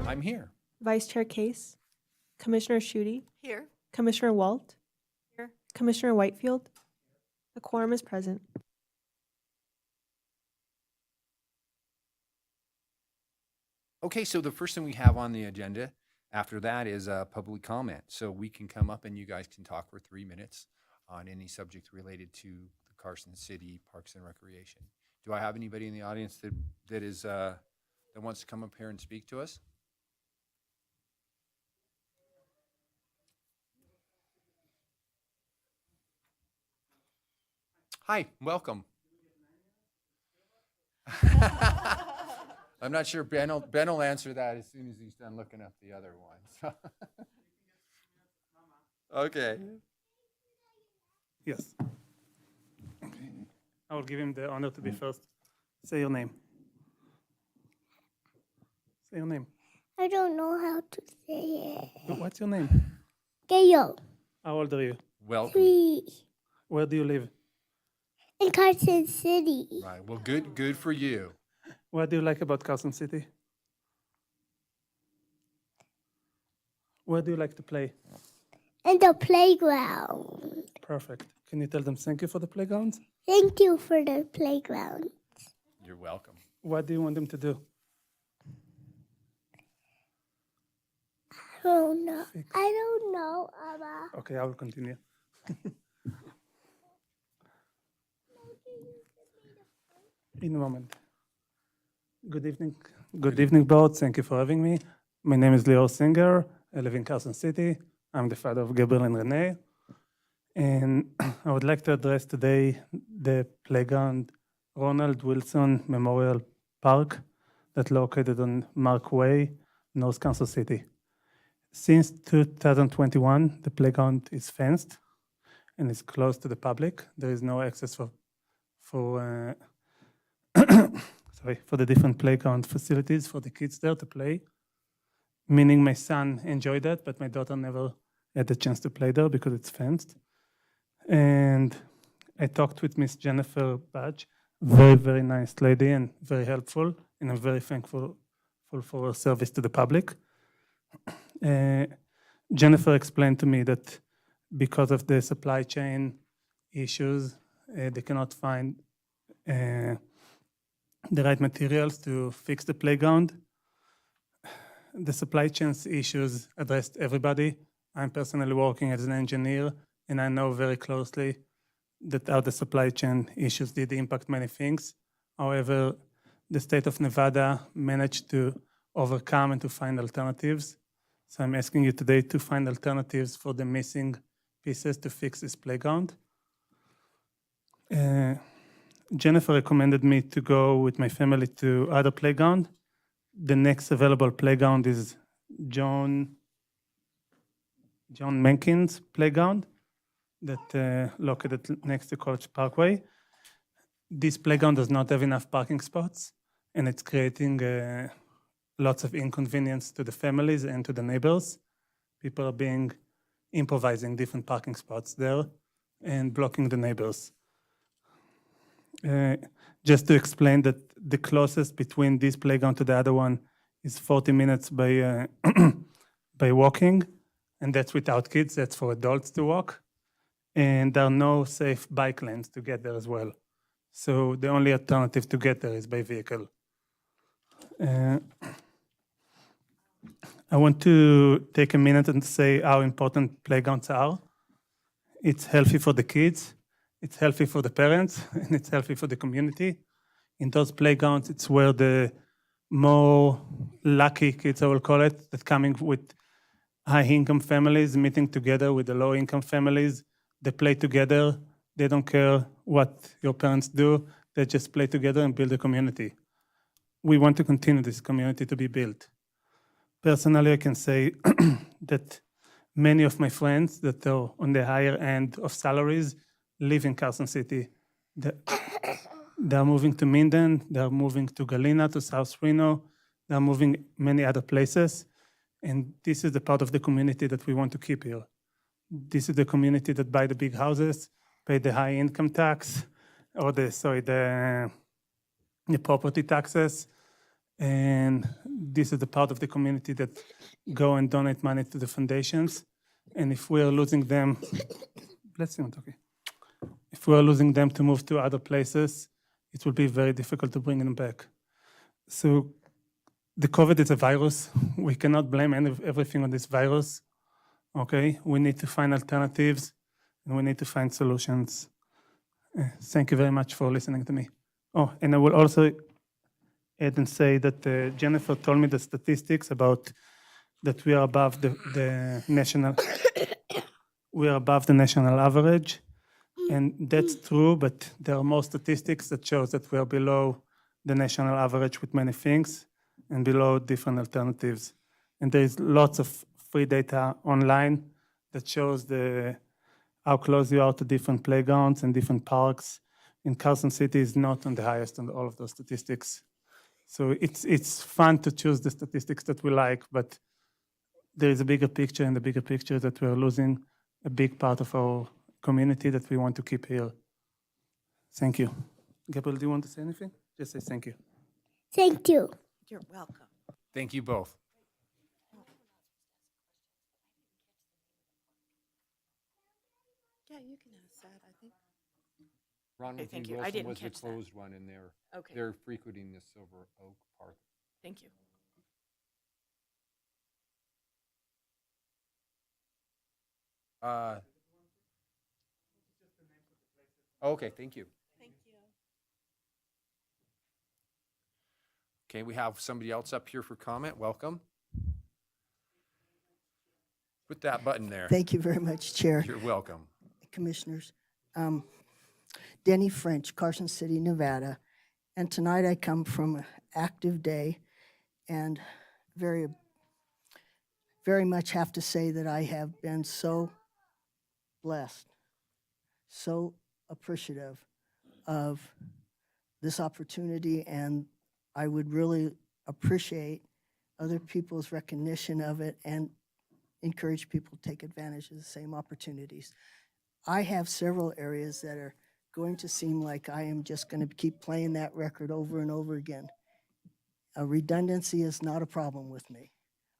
I'm here. Vice Chair Case, Commissioner Schutte, Here. Commissioner Walt, Here. Commissioner Whitefield. The quorum is present. Okay, so the first thing we have on the agenda after that is public comment. So we can come up and you guys can talk for 3 minutes on any subject related to the Carson City Parks and Recreation. Do I have anybody in the audience that wants to come up here and speak to us? Hi, welcome. I'm not sure Ben will answer that as soon as he's done looking up the other one. Okay. Yes. I will give him the honor to be first. Say your name. Say your name. I don't know how to say it. What's your name? Gayo. How old are you? Welcome. 3. Where do you live? In Carson City. Right. Well, good for you. What do you like about Carson City? Where do you like to play? In the playground. Perfect. Can you tell them thank you for the playground? Thank you for the playground. You're welcome. What do you want them to do? I don't know, Abba. Okay, I will continue. In a moment. Good evening. Good evening, board. Thank you for having me. My name is Leo Singer. I live in Carson City. I'm the father of Gabriel and Renee. And I would like to address today the playground Ronald Wilson Memorial Park that's located on Mark Way, North Kansas City. Since 2021, the playground is fenced and is closed to the public. There is no access for the different playground facilities for the kids there to play. Meaning my son enjoyed that, but my daughter never had the chance to play there because it's fenced. And I talked with Miss Jennifer Badge, very, very nice lady and very helpful, and I'm very thankful for her service to the public. Jennifer explained to me that because of the supply chain issues, they cannot find the right materials to fix the playground. The supply chain issues addressed everybody. I'm personally working as an engineer, and I know very closely that how the supply chain issues did impact many things. However, the state of Nevada managed to overcome and to find alternatives. So I'm asking you today to find alternatives for the missing pieces to fix this playground. Jennifer recommended me to go with my family to other playground. The next available playground is John Menkins Playground that located next to College Parkway. This playground does not have enough parking spots, and it's creating lots of inconvenience to the families and to the neighbors. People are improvising different parking spots there and blocking the neighbors. Just to explain that the closest between this playground to the other one is 40 minutes by by walking, and that's without kids, that's for adults to walk. And there are no safe bike lanes to get there as well. So the only alternative to get there is by vehicle. I want to take a minute and say how important playgrounds are. It's healthy for the kids, it's healthy for the parents, and it's healthy for the community. In those playgrounds, it's where the more lucky kids, I will call it, that coming with high-income families, meeting together with the low-income families. They play together. They don't care what your parents do. They just play together and build a community. We want to continue this community to be built. Personally, I can say that many of my friends that are on the higher end of salaries live in Carson City. They're moving to Minden, they're moving to Galena, to South Reno, they're moving many other places. And this is the part of the community that we want to keep here. This is the community that buy the big houses, pay the high income tax, or the property taxes. And this is the part of the community that go and donate money to the foundations. And if we are losing them, bless you, okay. If we are losing them to move to other places, it will be very difficult to bring them back. So the COVID is a virus. We cannot blame everything on this virus. Okay, we need to find alternatives and we need to find solutions. Thank you very much for listening to me. Oh, and I will also add and say that Jennifer told me the statistics about that we are above the national we are above the national average, and that's true. But there are more statistics that shows that we are below the national average with many things and below different alternatives. And there is lots of free data online that shows how close you are to different playgrounds and different parks. And Carson City is not on the highest on all of those statistics. So it's fun to choose the statistics that we like, but there is a bigger picture, and the bigger picture that we're losing a big part of our community that we want to keep here. Thank you. Gabriel, do you want to say anything? Just say thank you. Thank you. You're welcome. Thank you both. Yeah, you can ask that, I think. Ron Okay, thank Wilson you. I didn't was the catch that. closed one, and Okay, they're frequenting the Silver Oak Park. thank you. Okay, thank you. Thank you. Okay, we have somebody else up here for comment. Welcome. Put that button there. Thank you very much, Chair, You're welcome. Commissioners. Denny French, Carson City, Nevada. And tonight I come from an active day and very, very much have to say that I have been so blessed, so appreciative of this opportunity, and I would really appreciate other people's recognition of it and encourage people to take advantage of the same opportunities. I have several areas that are going to seem like I am just going to keep playing that record over and over again. Redundancy is not a problem with me.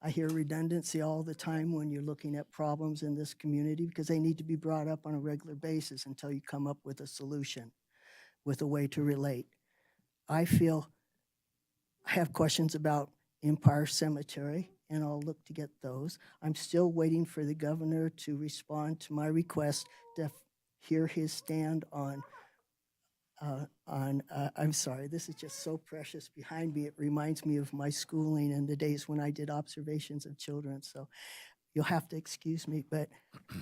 I hear redundancy all the time when you're looking at problems in this community because they need to be brought up on a regular basis until you come up with a solution, with a way to relate. I feel I have questions about Empire Cemetery, and I'll look to get those. I'm still waiting for the governor to respond to my request to hear his stand on, I'm sorry, this is just so precious behind me. It reminds me of my schooling and the days when I did observations of children. So you'll have to excuse me, but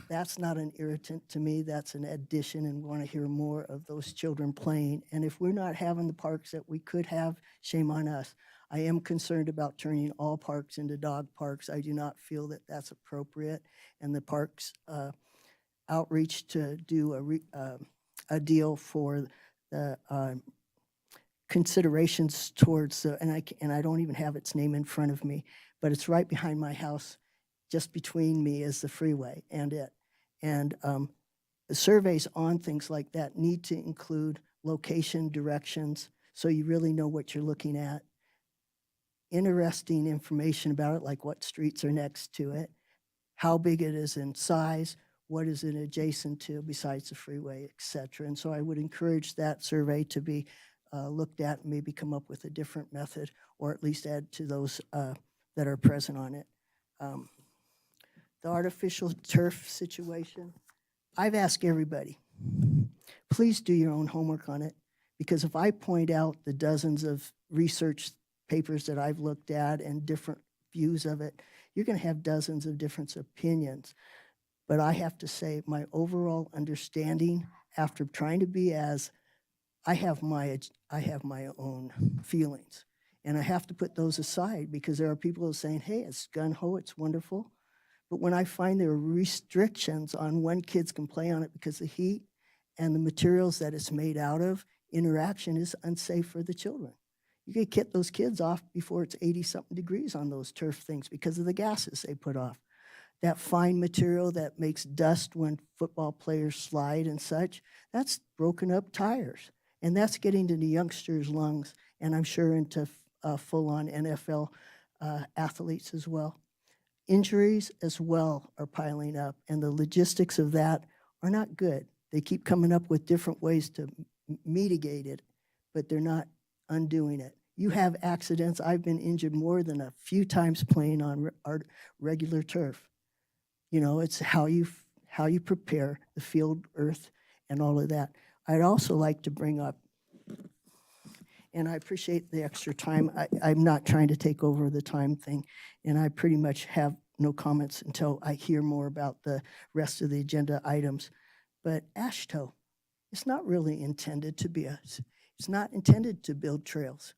that's not an irritant to me. That's an addition, and want to hear more of those children playing. And if we're not having the parks that we could have, shame on us. I am concerned about turning all parks into dog parks. I do not feel that that's appropriate. And the parks outreach to do a deal for the considerations towards the, and I don't even have its name in front of me, but it's right behind my house. Just between me is the freeway and it. And the surveys on things like that need to include location, directions, so you really know what you're looking at. Interesting information about it, like what streets are next to it, how big it is in size, what is it adjacent to besides the freeway, et cetera. And so I would encourage that survey to be looked at and maybe come up with a different method, or at least add to those that are present on it. The artificial turf situation, I've asked everybody, please do your own homework on it, because if I point out the dozens of research papers that I've looked at and different views of it, you're going to have dozens of different opinions. But I have to say, my overall understanding, after trying to be as, I have my own feelings, and I have to put those aside, because there are people who are saying, hey, it's gun-ho, it's wonderful. But when I find there are restrictions on when kids can play on it because of heat and the materials that it's made out of, interaction is unsafe for the children. You can get those kids off before it's 80-something degrees on those turf things because of the gases they put off. That fine material that makes dust when football players slide and such, that's broken up tires. And that's getting to the youngsters' lungs, and I'm sure into full-on NFL athletes as well. Injuries as well are piling up, and the logistics of that are not good. They keep coming up with different ways to mitigate it, but they're not undoing it. You have accidents. I've been injured more than a few times playing on our regular turf. You know, it's how you prepare the field, earth, and all of that. I'd also like to bring up, and I appreciate the extra time. I'm not trying to take over the time thing, and I pretty much have no comments until I hear more about the rest of the agenda items. But AASHTO, it's not really intended to be it's not intended to build trails.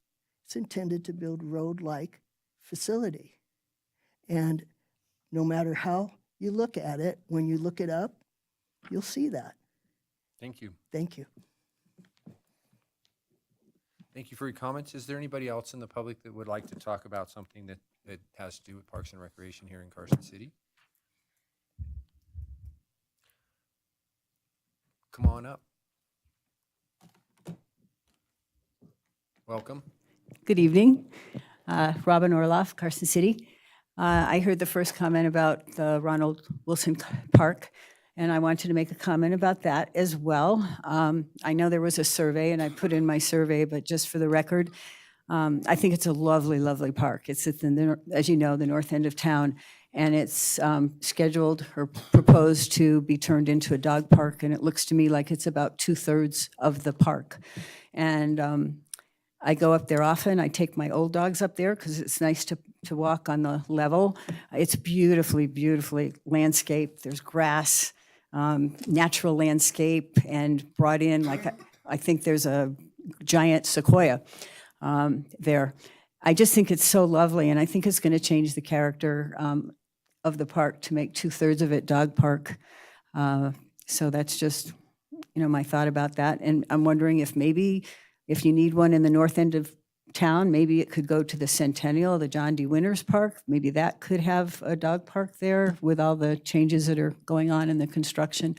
It's intended to build road-like facility. And no matter how you look at it, when you look it up, you'll see that. Thank you. Thank you. Thank you for your comments. Is there anybody else in the public that would like to talk about something that has to do with Parks and Recreation here in Carson City? Come on up. Welcome. Good evening. Robin Orloff, Carson City. I heard the first comment about the Ronald Wilson Park, and I wanted to make a comment about that as well. I know there was a survey, and I put in my survey, but just for the record, I think it's a lovely, lovely park. It's at the, as you know, the north end of town, and it's scheduled or proposed to be turned into a dog park, and it looks to me like it's about 2/3 of the park. And I go up there often. I take my old dogs up there because it's nice to walk on the level. It's beautifully, beautifully landscaped. There's grass, natural landscape, and brought in, like, I think there's a giant sequoia there. I just think it's so lovely, and I think it's going to change the character of the park to make 2/3 of it dog park. So that's just, my thought about that. And I'm wondering if maybe if you need one in the north end of town, maybe it could go to the Centennial, the John D. Winters Park. Maybe that could have a dog park there with all the changes that are going on in the construction.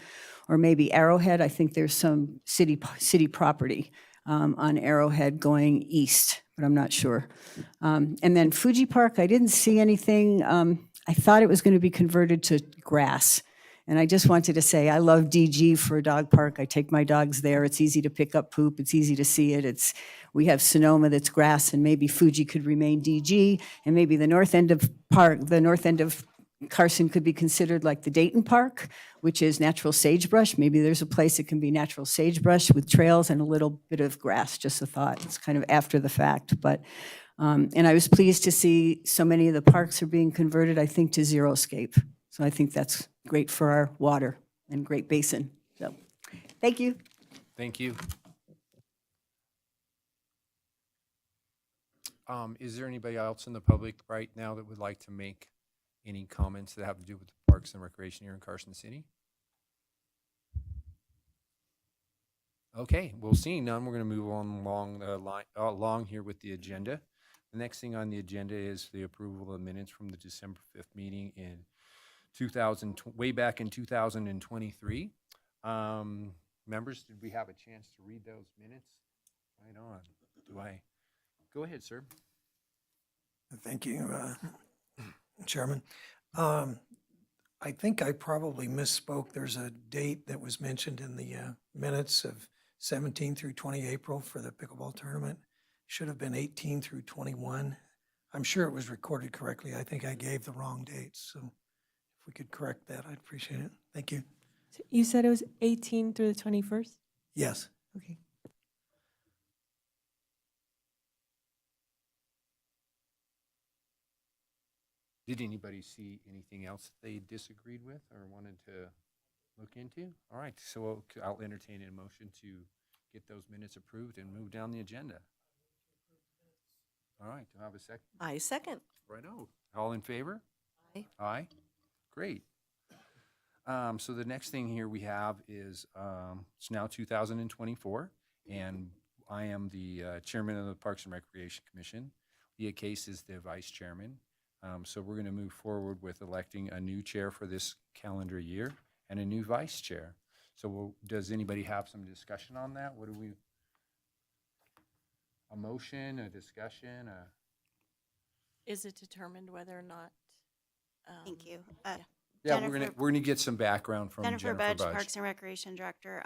Or maybe Arrowhead. I think there's some city property on Arrowhead going east, but I'm not sure. And then Fuji Park, I didn't see anything. I thought it was going to be converted to grass. And I just wanted to say, I love DG for a dog park. I take my dogs there. It's easy to pick up poop. It's easy to see it. We have Sonoma that's grass, and maybe Fuji could remain DG, and maybe the north end of Carson could be considered like the Dayton Park, which is natural sagebrush. Maybe there's a place that can be natural sagebrush with trails and a little bit of grass, just a thought. It's kind of after the fact, but, and I was pleased to see so many of the parks are being converted, I think, to zero-scape. So I think that's great for our water and Great Basin. So, thank you. Thank you. Is there anybody else in the public right now that would like to make any comments that have to do with the Parks and Recreation here in Carson City? Okay, well, seeing none, we're going to move on along here with the agenda. The next thing on the agenda is the approval of minutes from the December 5th meeting in way back in 2023. Members, did we have a chance to read those minutes? Right on. Go ahead, sir. Thank you, Chairman. I think I probably misspoke. There's a date that was mentioned in the minutes of 17 through 20 April for the pickleball tournament. Should have been 18 through 21. I'm sure it was recorded correctly. I think I gave the wrong dates, so if we could correct that, I'd appreciate it. Thank you. So you said it was 18 through the 21st? Yes. Okay. Did anybody see anything else they disagreed with or wanted to look into? All right, so I'll entertain a motion to get those minutes approved and move down the agenda. All right, do I have a second? I second. Righto. All in favor? Aye. Aye. Great. So the next thing here we have is, it's now 2024, and I am the chairman of the Parks and Recreation Commission. Leah Case is the vice chairman. So we're going to move forward with electing a new chair for this calendar year and a new vice chair. So does anybody have some discussion on that? A motion, a discussion, Is it determined whether or not? Thank you. Yeah, Jennifer- we're gonna get some background from Jennifer Jennifer Budge, Budge. Parks and Recreation Director.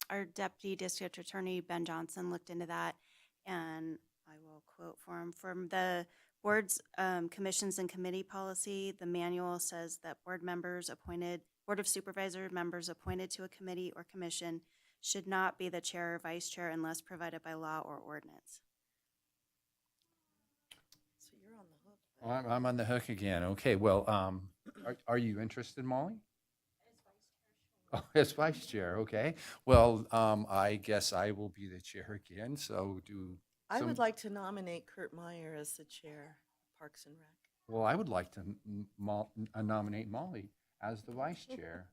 Our Deputy District Attorney, Ben Johnson, looked into that, and I will quote for him. From the board's commissions and committee policy, the manual says that Board of Supervisor members appointed to a committee or commission should not be the chair or vice chair unless provided by law or ordinance. So you're on the hook. I'm on the hook again. Okay, well, are you interested, Molly? Oh, as vice chair, okay. Well, I guess I will be the chair again, so I would some- like to nominate Kurt Meyer as the chair of Parks and Rec. Well, I would like to nominate Molly as the vice chair.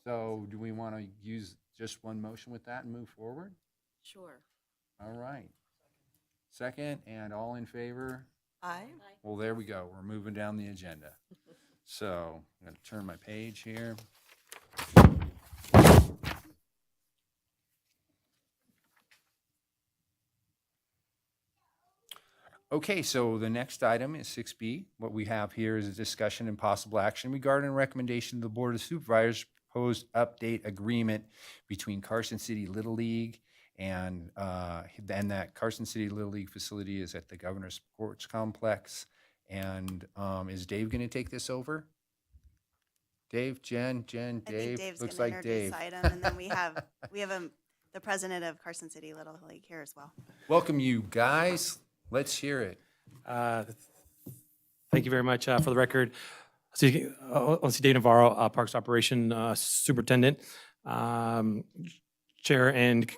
So do we want to use just one motion with that and move forward? Sure. All right. Second, and all in favor? Aye. Well, there we go. We're moving down the agenda. So I'm going to turn my page here. Okay, so the next item is 6B. What we have here is a discussion and possible action regarding a recommendation to the Board of Supervisors proposed update agreement between Carson City Little League and that Carson City Little League facility is at the Governor's Sports Complex. And is Dave going to take this over? Dave, Jen, I think Dave? Dave's Looks going to like introduce Dave. the item, and then we have the president of Carson City Little League here as well. Welcome, you guys. Let's hear it. Thank you very much. For the record, Dave Navarro, Parks Operation Superintendent, Chair and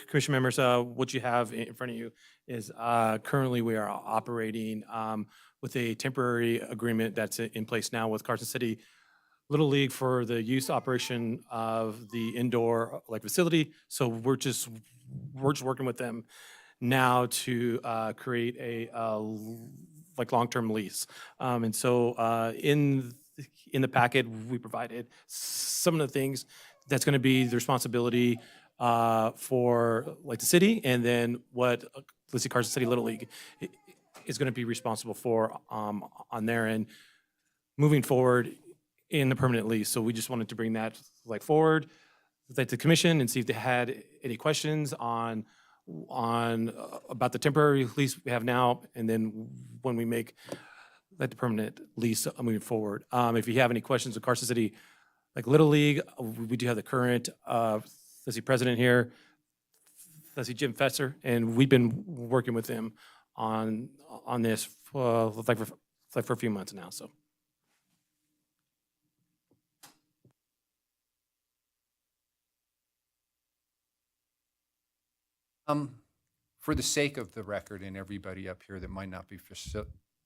Commission members. What you have in front of you is currently we are operating with a temporary agreement that's in place now with Carson City Little League for the use operation of the indoor facility. So we're just working with them now to create a long-term lease. And so in the packet, we provided some of the things that's going to be the responsibility for the city, and then what let's see, Carson City Little League is going to be responsible for on their end. Moving forward, in the permanent lease. So we just wanted to bring that like forward, like the commission, and see if they had any questions on about the temporary lease we have now, and then when we make like the permanent lease moving forward. If you have any questions of Carson City, like Little League, we do have the current let's see, president here, let's see, Jim Fetzer, and we've been working with him on this like for a few months now. So. For the sake of the record and everybody up here that might not be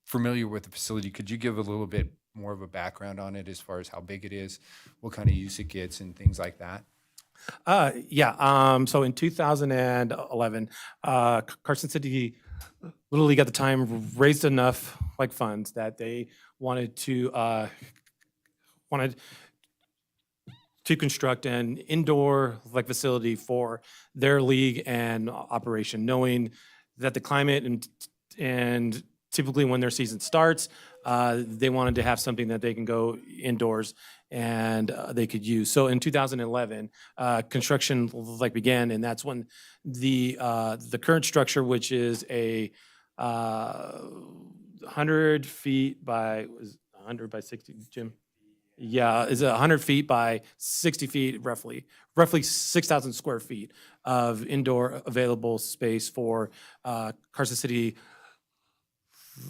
familiar with the facility, could you give a little bit more of a background on it as far as how big it is, what kind of use it gets, and things like that? Yeah. So in 2011, Carson City Little League at the time raised enough like funds that they wanted to construct an indoor like facility for their league and operation, knowing that the climate and typically when their season starts, they wanted to have something that they can go indoors and they could use. So in 2011, construction like began, and that's when the current structure, which is a 100 feet by 100 by 60, Jim. Yeah, is 100 feet by 60 feet, roughly 6,000 square feet of indoor available space for Carson City,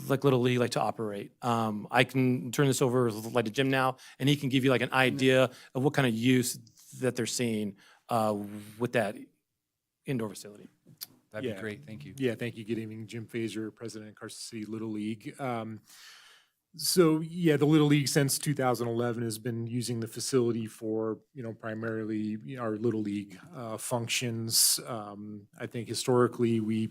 like Little League, like to operate. I can turn this over like to Jim now, and he can give you like an idea of what kind of use that they're seeing with that indoor facility. That'd be great, thank you. Yeah, thank you. Good evening, Jim Fazer, President of Carson City Little League. So yeah, the Little League since 2011 has been using the facility for, primarily our Little League functions. I think historically we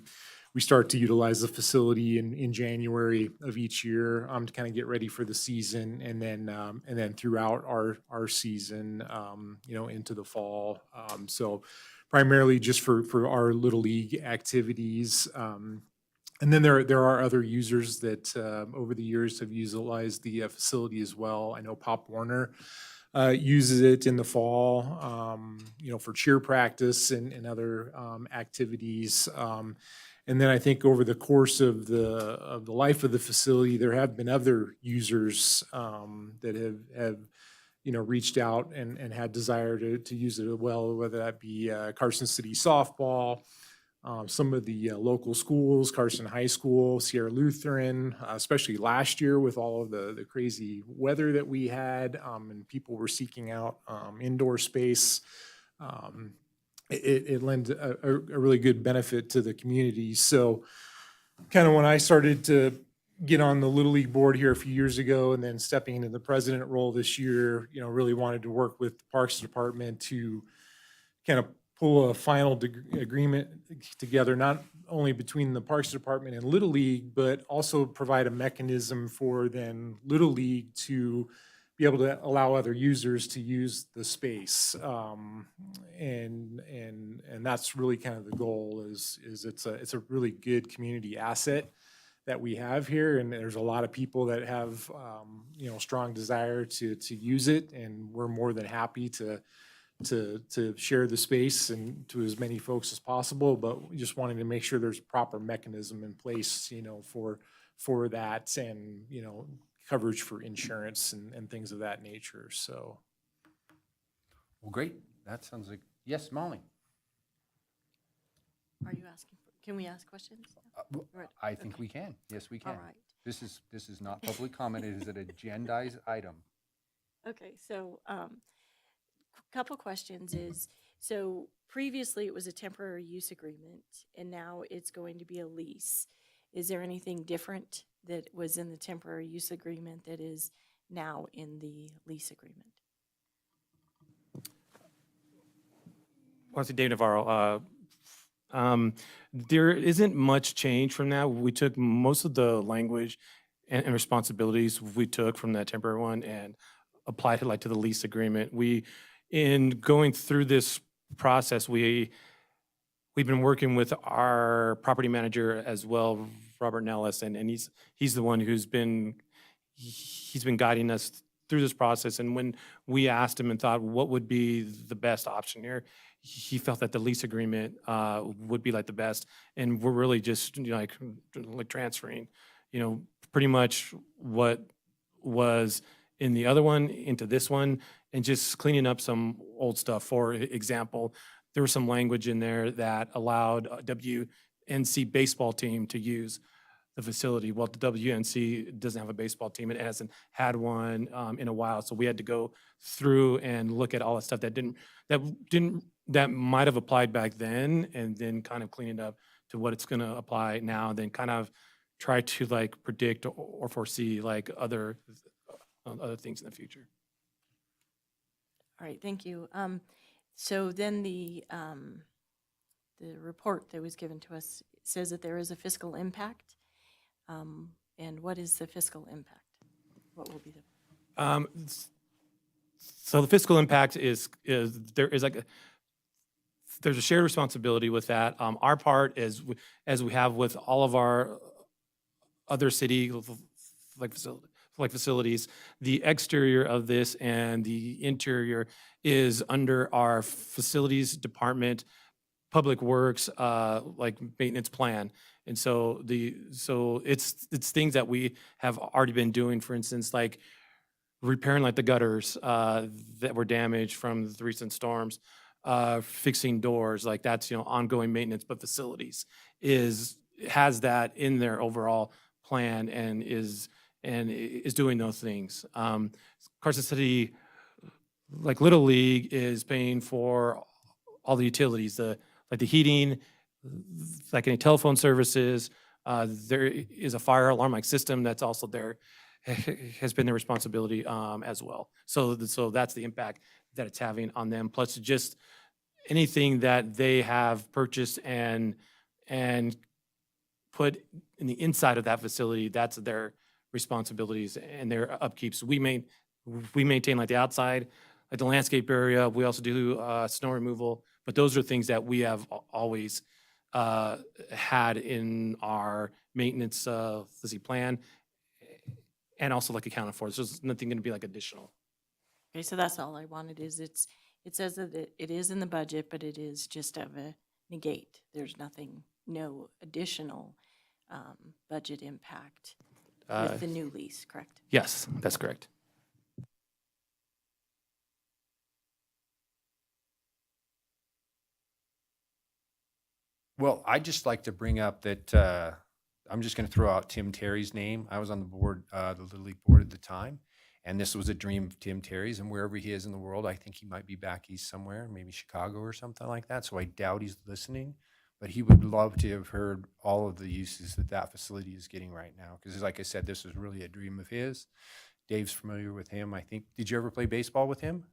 start to utilize the facility in January of each year to kind of get ready for the season, and then throughout our season, into the fall. So primarily just for our Little League activities. And then there are other users that over the years have utilized the facility as well. I know Pop Warner uses it in the fall, for cheer practice and other activities. And then I think over the course of the life of the facility, there have been other users that have reached out and had desire to use it as well, whether that be Carson City softball, some of the local schools, Carson High School, Sierra Lutheran, especially last year with all of the crazy weather that we had, and people were seeking out indoor space. It lends a really good benefit to the community. So kind of when I started to get on the Little League board here a few years ago, and then stepping into the president role this year, really wanted to work with the Parks Department to kind of pull a final agreement together, not only between the Parks Department and Little League, but also provide a mechanism for then Little League to be able to allow other users to use the space. And that's really kind of the goal is it's a really good community asset that we have here. And there's a lot of people that have, strong desire to use it. And we're more than happy to share the space and to as many folks as possible, but we just wanted to make sure there's a proper mechanism in place, for that, and, coverage for insurance and things of that nature, so. Well, great, that sounds like, yes, Molly? Are you asking, can we ask questions? Right, I think we can, yes, we can. All right. This is not public comment, it is an agendized item. Okay, so, couple questions is, so previously it was a temporary use agreement and now it's going to be a lease. Is there anything different that was in the temporary use agreement that is now in the lease agreement? Well, I see Dave Navarro. There isn't much change from that. We took most of the language and responsibilities we took from that temporary one and applied it to the lease agreement. In going through this process, we've been working with our property manager as well, Robert Nellis, and he's the one he's been guiding us through this process, and when we asked him and thought, what would be the best option here, he felt that the lease agreement would be like the best, and we're really just, you know, like transferring, you know, pretty much what was in the other one into this one, and just cleaning up some old stuff. For example, there was some language in there that allowed WNC baseball team to use the facility. Well, the WNC doesn't have a baseball team. It hasn't had one in a while. So we had to go through and look at all the stuff that might have applied back then, and then kind of clean it up to what it's going to apply now, and then kind of try to like predict or foresee like other things in the future. All right, thank you. So then the report that was given to us says that there is a fiscal impact. And what is the fiscal impact? What will be the? So the fiscal impact is there's a shared responsibility with that. Our part is, as we have with all of our other city facilities, the exterior of this and the interior is under our facilities department, public works, like maintenance plan. And so it's things that we have already been doing, for instance, like repairing like the gutters that were damaged from the recent storms, fixing doors, like that's, you know, ongoing maintenance, but facilities has that in their overall plan and is doing those things. Carson City, like Little League, is paying for all the utilities, like the heating, like any telephone services. There is a fire alarm like system that's also there, has been their responsibility as well. So that's the impact that it's having on them. Plus just anything that they have purchased and put in the inside of that facility, that's their responsibilities and their upkeeps. We maintain like the outside, like the landscape area. We also do snow removal, but those are things that we have always had in our maintenance plan, and also like accounted for. So there's nothing going to be like additional. Okay, so that's all I wanted is it says that it is in the budget, but it is just of a negate. There's no additional budget impact with the new lease, correct? Yes, that's correct. Well, I'd just like to bring up that I'm just going to throw out Tim Terry's name. I was on the board, the Little League board at the time, and this was a dream of Tim Terry's. And wherever he is in the world, I think he might be back east somewhere, maybe Chicago or something like that. So I doubt he's listening, but he would love to have heard all of the uses that facility is getting right now. Because like I said, this was really a dream of his. Dave's familiar with him, I think. Did you ever play baseball with him?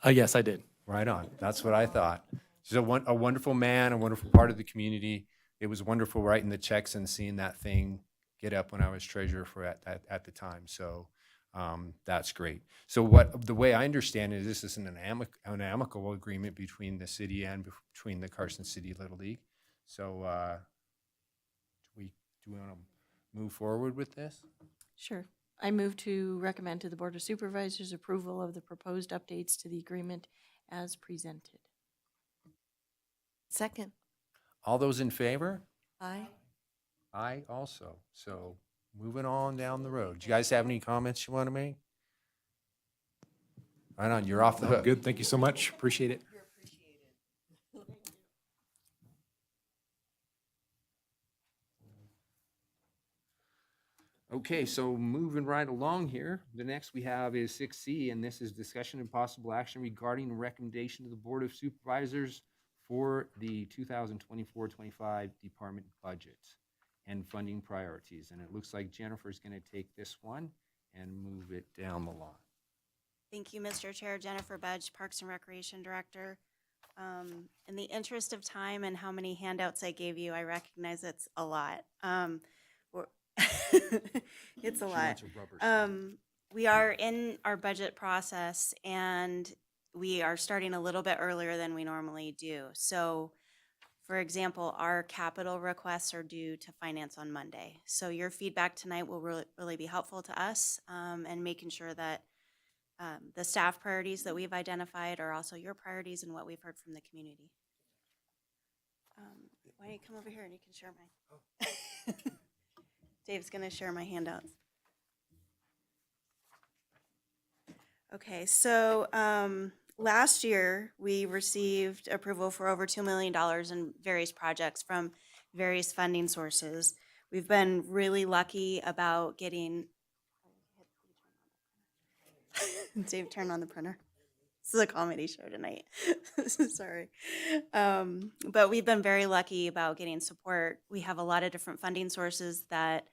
Yes, I did. Right on. That's what I thought. He's a wonderful man, a wonderful part of the community. It was wonderful writing the checks and seeing that thing get up when I was treasurer for at the time. So that's great. So the way I understand it is this is an amicable agreement between the city and between the Carson City Little League. So do we want to move forward with this? Sure. I move to recommend to the Board of Supervisors approval of the proposed updates to the agreement as presented. Second. All those in favor? Aye. I also. So moving on down the road. Do you guys have any comments you want to make? Right on, you're off the hook. Good, thank you so much, appreciate it. Okay, so moving right along here, the next we have is 6C, and this is discussion and possible action regarding a recommendation to the Board of Supervisors for the 2024-25 department budget and funding priorities. And it looks like Jennifer's going to take this one and move it down the line. Thank you, Mr. Chair. Jennifer Budge, Parks and Recreation Director. In the interest of time and how many handouts I gave you, I recognize it's a lot. It's a lot. We are in our budget process and we are starting a little bit earlier than we normally do. So For example, our capital requests are due to finance on Monday. So your feedback tonight will really be helpful to us, and making sure that the staff priorities that we've identified are also your priorities and what we've heard from the community. Why don't you come over here and you can share mine? Dave's gonna share my handouts. Okay, so last year, we received approval for over $2 million in various projects from various funding sources. We've been really lucky about getting, Dave, turn on the printer. This is a comedy show tonight. Sorry. But we've been very lucky about getting support. We have a lot of different funding sources that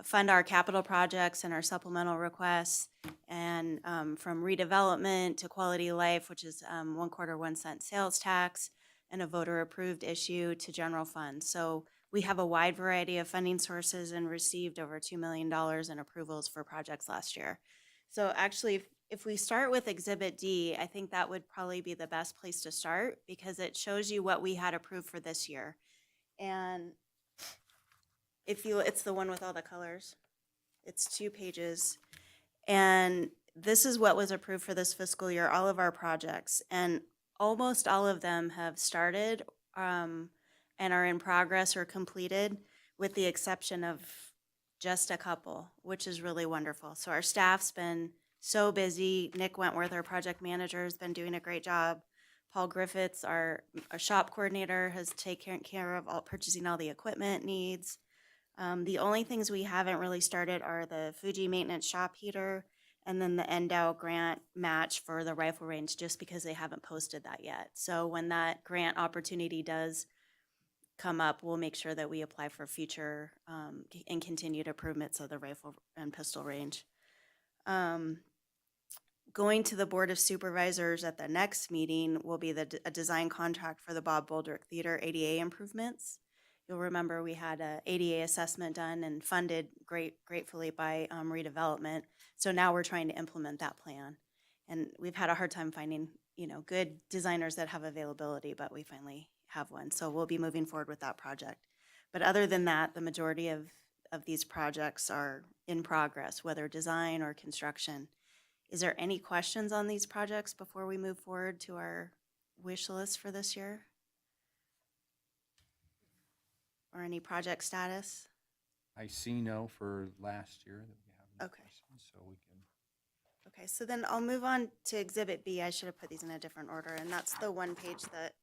fund our capital projects and our supplemental requests, and from redevelopment to quality of life, which is 1/4 1 cent sales tax, and a voter-approved issue, to general funds. So we have a wide variety of funding sources and received over $2 million in approvals for projects last year. So actually, if we start with Exhibit D, I think that would probably be the best place to start, because it shows you what we had approved for this year. And it's the one with all the colors. It's 2 pages. And this is what was approved for this fiscal year, all of our projects. And almost all of them have started and are in progress or completed, with the exception of just a couple, which is really wonderful. So our staff's been so busy. Nick Wentworth, our project manager, has been doing a great job. Paul Griffiths, our shop coordinator, has taken care of purchasing all the equipment needs. The only things we haven't really started are the Fuji maintenance shop heater, and then the NDOW grant match for the rifle range, just because they haven't posted that yet. So when that grant opportunity does come up, we'll make sure that we apply for future and continued improvements of the rifle and pistol range. Going to the Board of Supervisors at the next meeting will be a design contract for the Bob Boldrick Theater ADA improvements. You'll remember we had a ADA assessment done and funded gratefully by redevelopment. So now we're trying to implement that plan. And we've had a hard time finding, good designers that have availability, but we finally have one. So we'll be moving forward with that project. But other than that, the majority of these projects are in progress, whether design or construction. Is there any questions on these projects before we move forward to our wish list for this year? Or any project status? I see no for last year that we have no Okay. questions, so we can. Okay, so then I'll move on to Exhibit B. I should have put these in a different order, and that's the one page that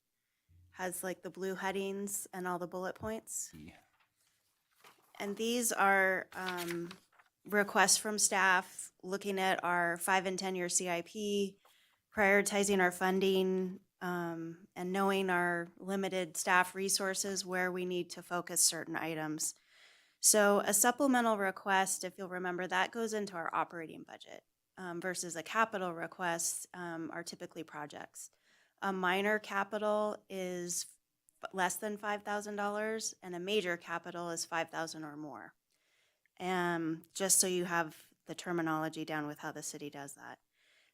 has like the blue headings and all the bullet points. And these are requests from staff looking at our 5 and 10-year CIP, prioritizing our funding, and knowing our limited staff resources, where we need to focus certain items. So a supplemental request, if you'll remember, that goes into our operating budget, versus a capital request are typically projects. A minor capital is less than $5,000, and a major capital is $5,000 or more. Just so you have the terminology down with how the city does that.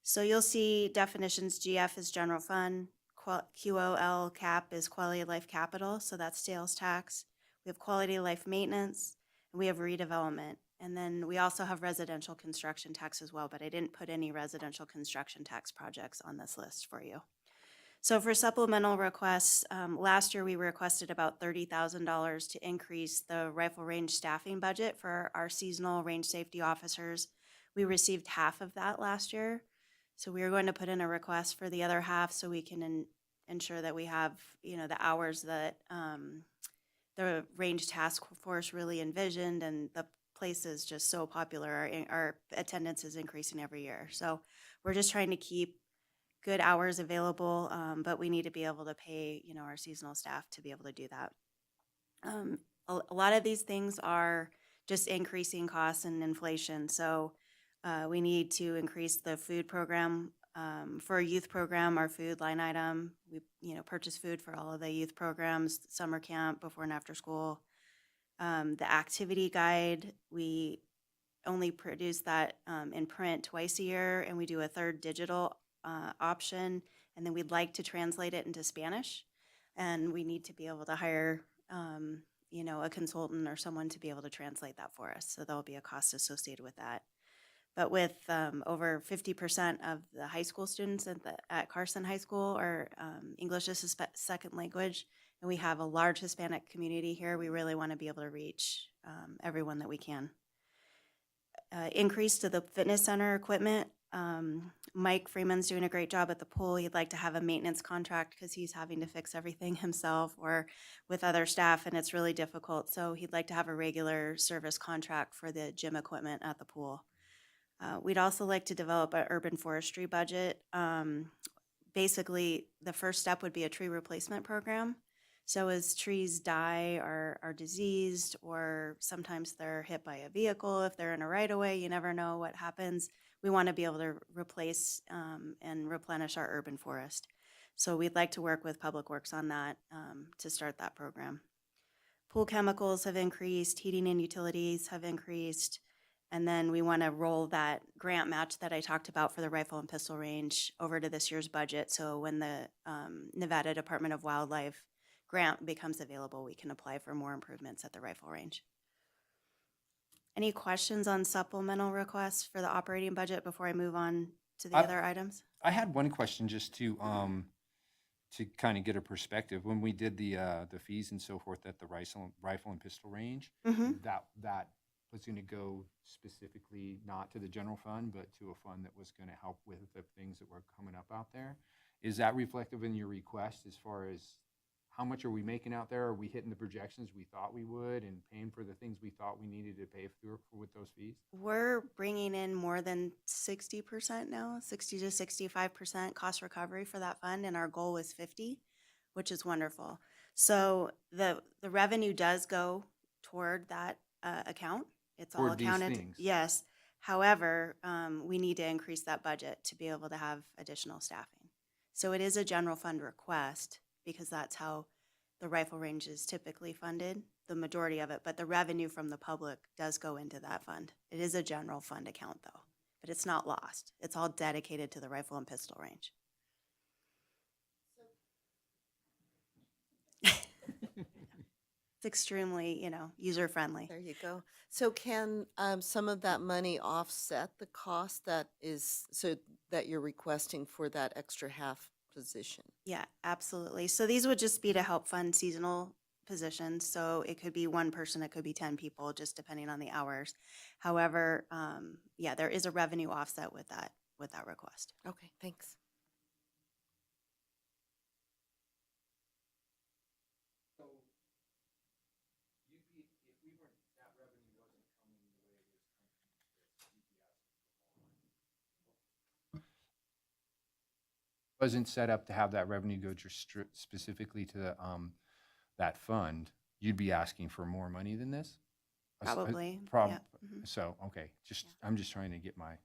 So you'll see definitions. GF is general fund, QOL cap is quality of life capital, so that's sales tax. We have quality of life maintenance, and we have redevelopment. And then we also have residential construction tax as well, but I didn't put any residential construction tax projects on this list for you. So for supplemental requests, last year we requested about $30,000 to increase the rifle range staffing budget for our seasonal range safety officers. We received half of that last year. So we are going to put in a request for the other half, so we can ensure that we have, the hours that the range task force really envisioned, and the place is just so popular. Our attendance is increasing every year. So we're just trying to keep good hours available, but we need to be able to pay, our seasonal staff to be able to do that. A lot of these things are just increasing costs and inflation. So we need to increase the food program. For a youth program, our food line item, we purchase food for all of the youth programs, summer camp, before and after school. The activity guide, we only produce that in print twice a year, and we do a third digital option, and then we'd like to translate it into Spanish. And we need to be able to hire, a consultant or someone to be able to translate that for us. So there'll be a cost associated with that. But with over 50% of the high school students at Carson High School are English as a second language, and we have a large Hispanic community here, we really want to be able to reach everyone that we can. Increase to the fitness center equipment. Mike Freeman's doing a great job at the pool. He'd like to have a maintenance contract because he's having to fix everything himself or with other staff, and it's really difficult. So he'd like to have a regular service contract for the gym equipment at the pool. We'd also like to develop an urban forestry budget. Basically, the first step would be a tree replacement program. So as trees die or are diseased, or sometimes they're hit by a vehicle, if they're in a right-of-way, you never know what happens. We want to be able to replace and replenish our urban forest. So we'd like to work with Public Works on that to start that program. Pool chemicals have increased, heating and utilities have increased, and then we want to roll that grant match that I talked about for the rifle and pistol range over to this year's budget. So when the Nevada Department of Wildlife grant becomes available, we can apply for more improvements at the rifle range. Any questions on supplemental requests for the operating budget before I move on to the other items? I had one question just to kind of get a perspective. When we did the fees and so forth at the rifle and pistol range, that was going to go specifically not to the general fund, but to a fund that was going to help with the things that were coming up out there. Is that reflective in your request as far as how much are we making out there? Are we hitting the projections we thought we would and paying for the things we thought we needed to pay for with those fees? We're bringing in more than 60% now, 60 to 65% cost recovery for that fund, and our goal was 50, which is wonderful. So the revenue does go toward that account. It's all Toward these accounted. things. Yes. However, we need to increase that budget to be able to have additional staffing. So it is a general fund request because that's how the rifle range is typically funded, the majority of it, but the revenue from the public does go into that fund. It is a general fund account though, but it's not lost. It's all dedicated to the rifle and pistol range. It's extremely, user-friendly. There you go. So can some of that money offset the cost that is, so that you're requesting for that extra half position? Yeah, absolutely. So these would just be to help fund seasonal positions. So it could be one person, it could be 10 people, just depending on the hours. However, there is a revenue offset with that request. Okay, thanks. Wasn't set up to have that revenue go just specifically to the, that fund, you'd be asking for more money than this? Probably, Probably. yeah. Mhm. So, okay, I'm just trying to get my.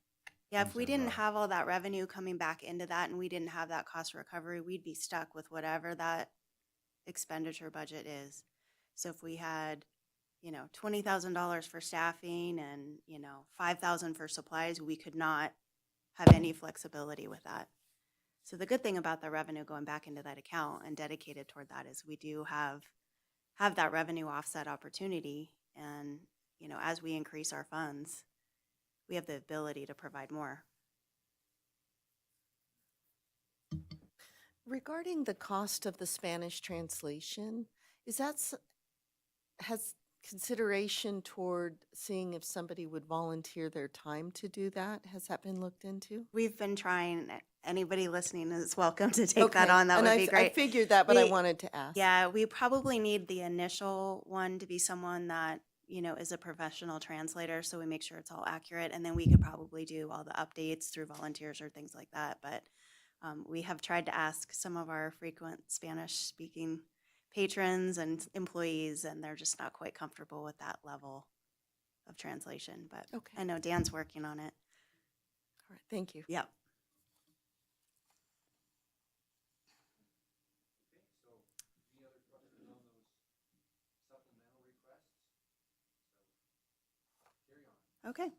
Yeah, if thumbs we in didn't row. have all that revenue coming back into that and we didn't have that cost recovery, we'd be stuck with whatever that expenditure budget is. So if we had, $20,000 for staffing and, $5,000 for supplies, we could not have any flexibility with that. So the good thing about the revenue going back into that account and dedicated toward that is we do have that revenue offset opportunity. And, as we increase our funds, we have the ability to provide more. Regarding the cost of the Spanish translation, is that, has consideration toward seeing if somebody would volunteer their time to do that? Has that been looked into? We've been trying, anybody listening is welcome to take that on. That And would be I great. figured that, but I We- wanted to ask. Yeah, we probably need the initial one to be someone that, is a professional translator, so we make sure it's all accurate, and then we could probably do all the updates through volunteers or things like that. But we have tried to ask some of our frequent Spanish-speaking patrons and employees, and they're just not quite comfortable with that level of translation. But Okay. I know Dan's working on it. All right, thank you. Yep. Okay.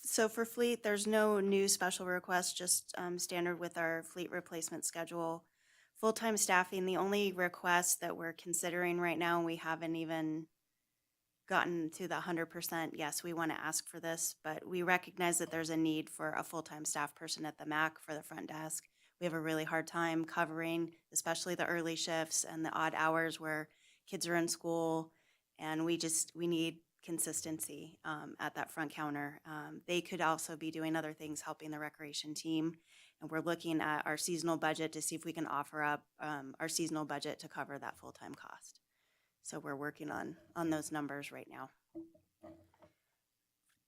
So for fleet, there's no new special requests, just standard with our fleet replacement schedule. Full-time staffing, the only request that we're considering right now, and we haven't even gotten to the 100%, yes, we want to ask for this, but we recognize that there's a need for a full-time staff person at the MAC for the front desk. We have a really hard time covering, especially the early shifts and the odd hours where kids are in school, and we need consistency at that front counter. They could also be doing other things, helping the recreation team, and we're looking at our seasonal budget to see if we can offer up our seasonal budget to cover that full-time cost. So we're working on those numbers right now.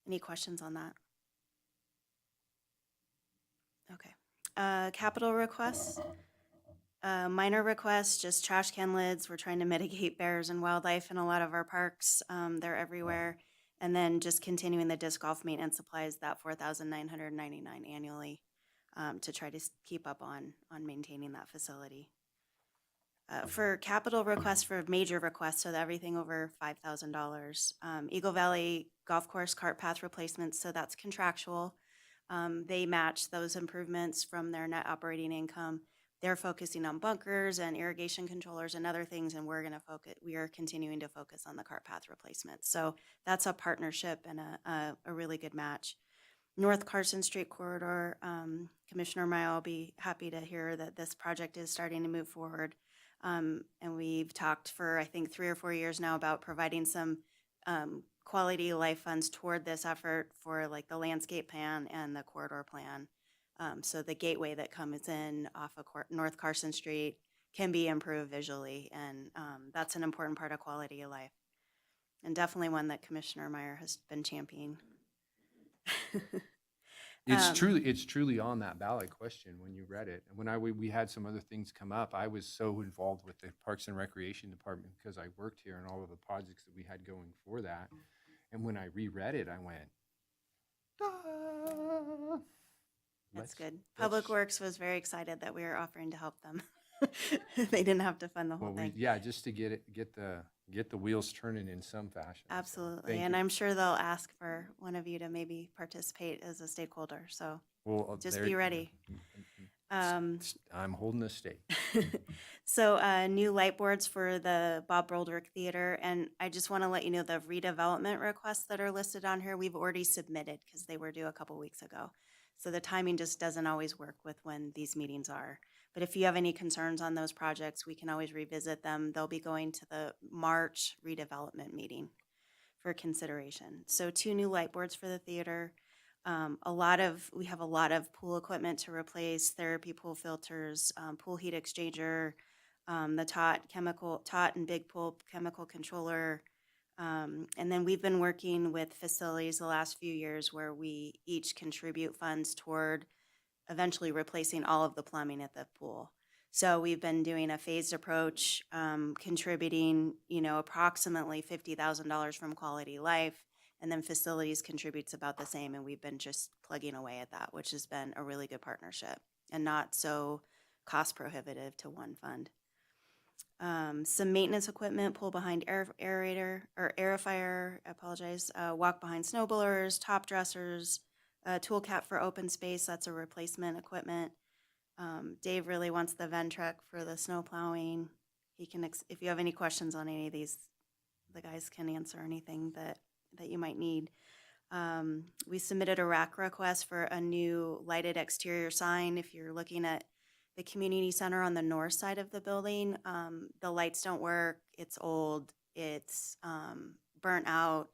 Any questions on that? Okay. Capital requests. Minor requests, just trash can lids. We're trying to mitigate bears and wildlife in a lot of our parks. They're everywhere. And then just continuing the disc golf maintenance supplies, that $4,999 annually, to try to keep up on maintaining that facility. For capital requests, for major requests, so that everything over $5,000. Eagle Valley Golf Course cart path replacements, so that's contractual. They match those improvements from their net operating income. They're focusing on bunkers and irrigation controllers and other things, and we are continuing to focus on the cart path replacements. So that's a partnership and a really good match. North Carson Street corridor, Commissioner Maya will be happy to hear that this project is starting to move forward. And we've talked for, I think, 3 or 4 years now about providing some quality of life funds toward this effort for like the landscape plan and the corridor plan. So the gateway that comes in off of North Carson Street can be improved visually, and that's an important part of quality of life, and definitely one that Commissioner Meyer has been championing. It's truly on that ballot question when you read it. And when we had some other things come up, I was so involved with the Parks and Recreation Department because I worked here and all of the projects that we had going for that. And when I reread it, I went, "Ah." That's good. Public Works was very excited that we were offering to help them. They didn't have to fund the whole thing. Just to get the wheels turning in some fashion. So, Absolutely. thank And you. I'm sure they'll ask for one of you to maybe participate as a stakeholder. So Well, just be ready. I'm holding the state. So new light boards for the Bob Broderick Theater. And I just want to let you know the redevelopment requests that are listed on here, we've already submitted because they were due a couple weeks ago. So the timing just doesn't always work with when these meetings are. But if you have any concerns on those projects, we can always revisit them. They'll be going to the March redevelopment meeting for consideration. So 2 new light boards for the theater. We have a lot of pool equipment to replace, therapy pool filters, pool heat exchanger, the tot and big pool chemical controller. And then we've been working with facilities the last few years where we each contribute funds toward eventually replacing all of the plumbing at the pool. So we've been doing a phased approach, contributing, approximately $50,000 from Quality Life, and then facilities contributes about the same. And we've been just plugging away at that, which has been a really good partnership and not so cost prohibitive to one fund. Some maintenance equipment, pull behind aerator or aerifier, walk behind snow blowers, top dressers, tool cap for open space, that's a replacement equipment. Dave really wants the Ventrek for the snow plowing. He can, if you have any questions on any of these, the guys can answer anything that you might need. We submitted a rack request for a new lighted exterior sign. If you're looking at the community center on the north side of the building, the lights don't work. It's old. It's burnt out.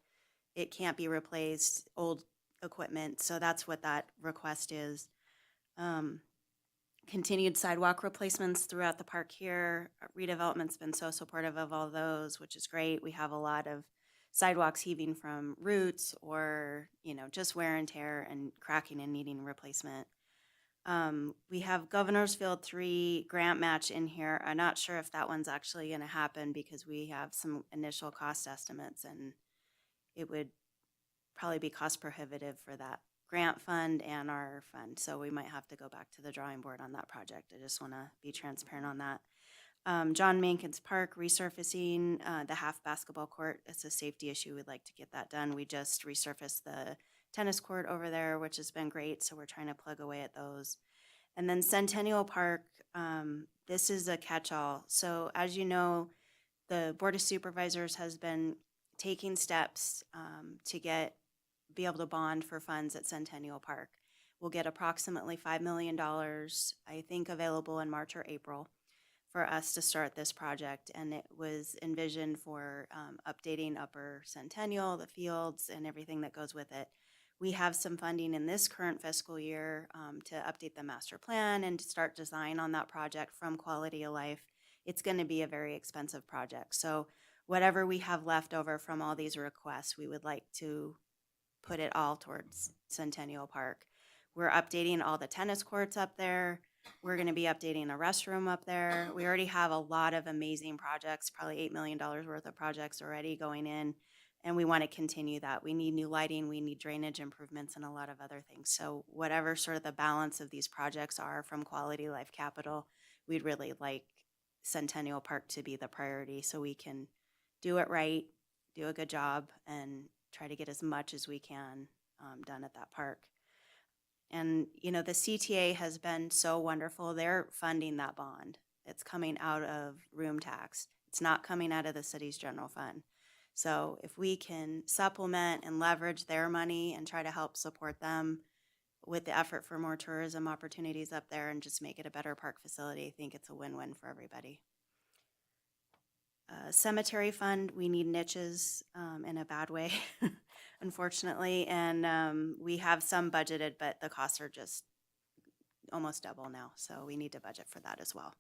It can't be replaced. Old equipment. So that's what that request is. Continued sidewalk replacements throughout the park here. Redevelopment's been so supportive of all those, which is great. We have a lot of sidewalks heaving from roots or, just wear and tear and cracking and needing replacement. We have Governor's Field 3 grant match in here. I'm not sure if that one's actually going to happen because we have some initial cost estimates and it would probably be cost prohibitive for that grant fund and our fund. So we might have to go back to the drawing board on that project. I just want to be transparent on that. John Mankins Park resurfacing the half basketball court. It's a safety issue. We'd like to get that done. We just resurfaced the tennis court over there, which has been great. So we're trying to plug away at those. And then Centennial Park, this is a catch-all. So as you know, the Board of Supervisors has been taking steps to be able to bond for funds at Centennial Park. We'll get approximately $5 million, I think, available in March or April for us to start this project. And it was envisioned for updating Upper Centennial, the fields, and everything that goes with it. We have some funding in this current fiscal year to update the master plan and to start design on that project from quality of life. It's going to be a very expensive project. So whatever we have left over from all these requests, we would like to put it all towards Centennial Park. We're updating all the tennis courts up there. We're going to be updating a restroom up there. We already have a lot of amazing projects, probably $8 million worth of projects already going in. And we want to continue that. We need new lighting, we need drainage improvements, and a lot of other things. So whatever sort of the balance of these projects are from Quality Life Capital, we'd really like Centennial Park to be the priority so we can do it right, do a good job, and try to get as much as we can done at that park. And, you know, the CTA has been so wonderful. They're funding that bond. It's coming out of room tax. It's not coming out of the city's general fund. So if we can supplement and leverage their money and try to help support them with the effort for more tourism opportunities up there and just make it a better park facility, I think it's a win-win for everybody. Cemetery fund, we need niches in a bad way, unfortunately. And we have some budgeted, but the costs are just almost double now. So we need to budget for that as well.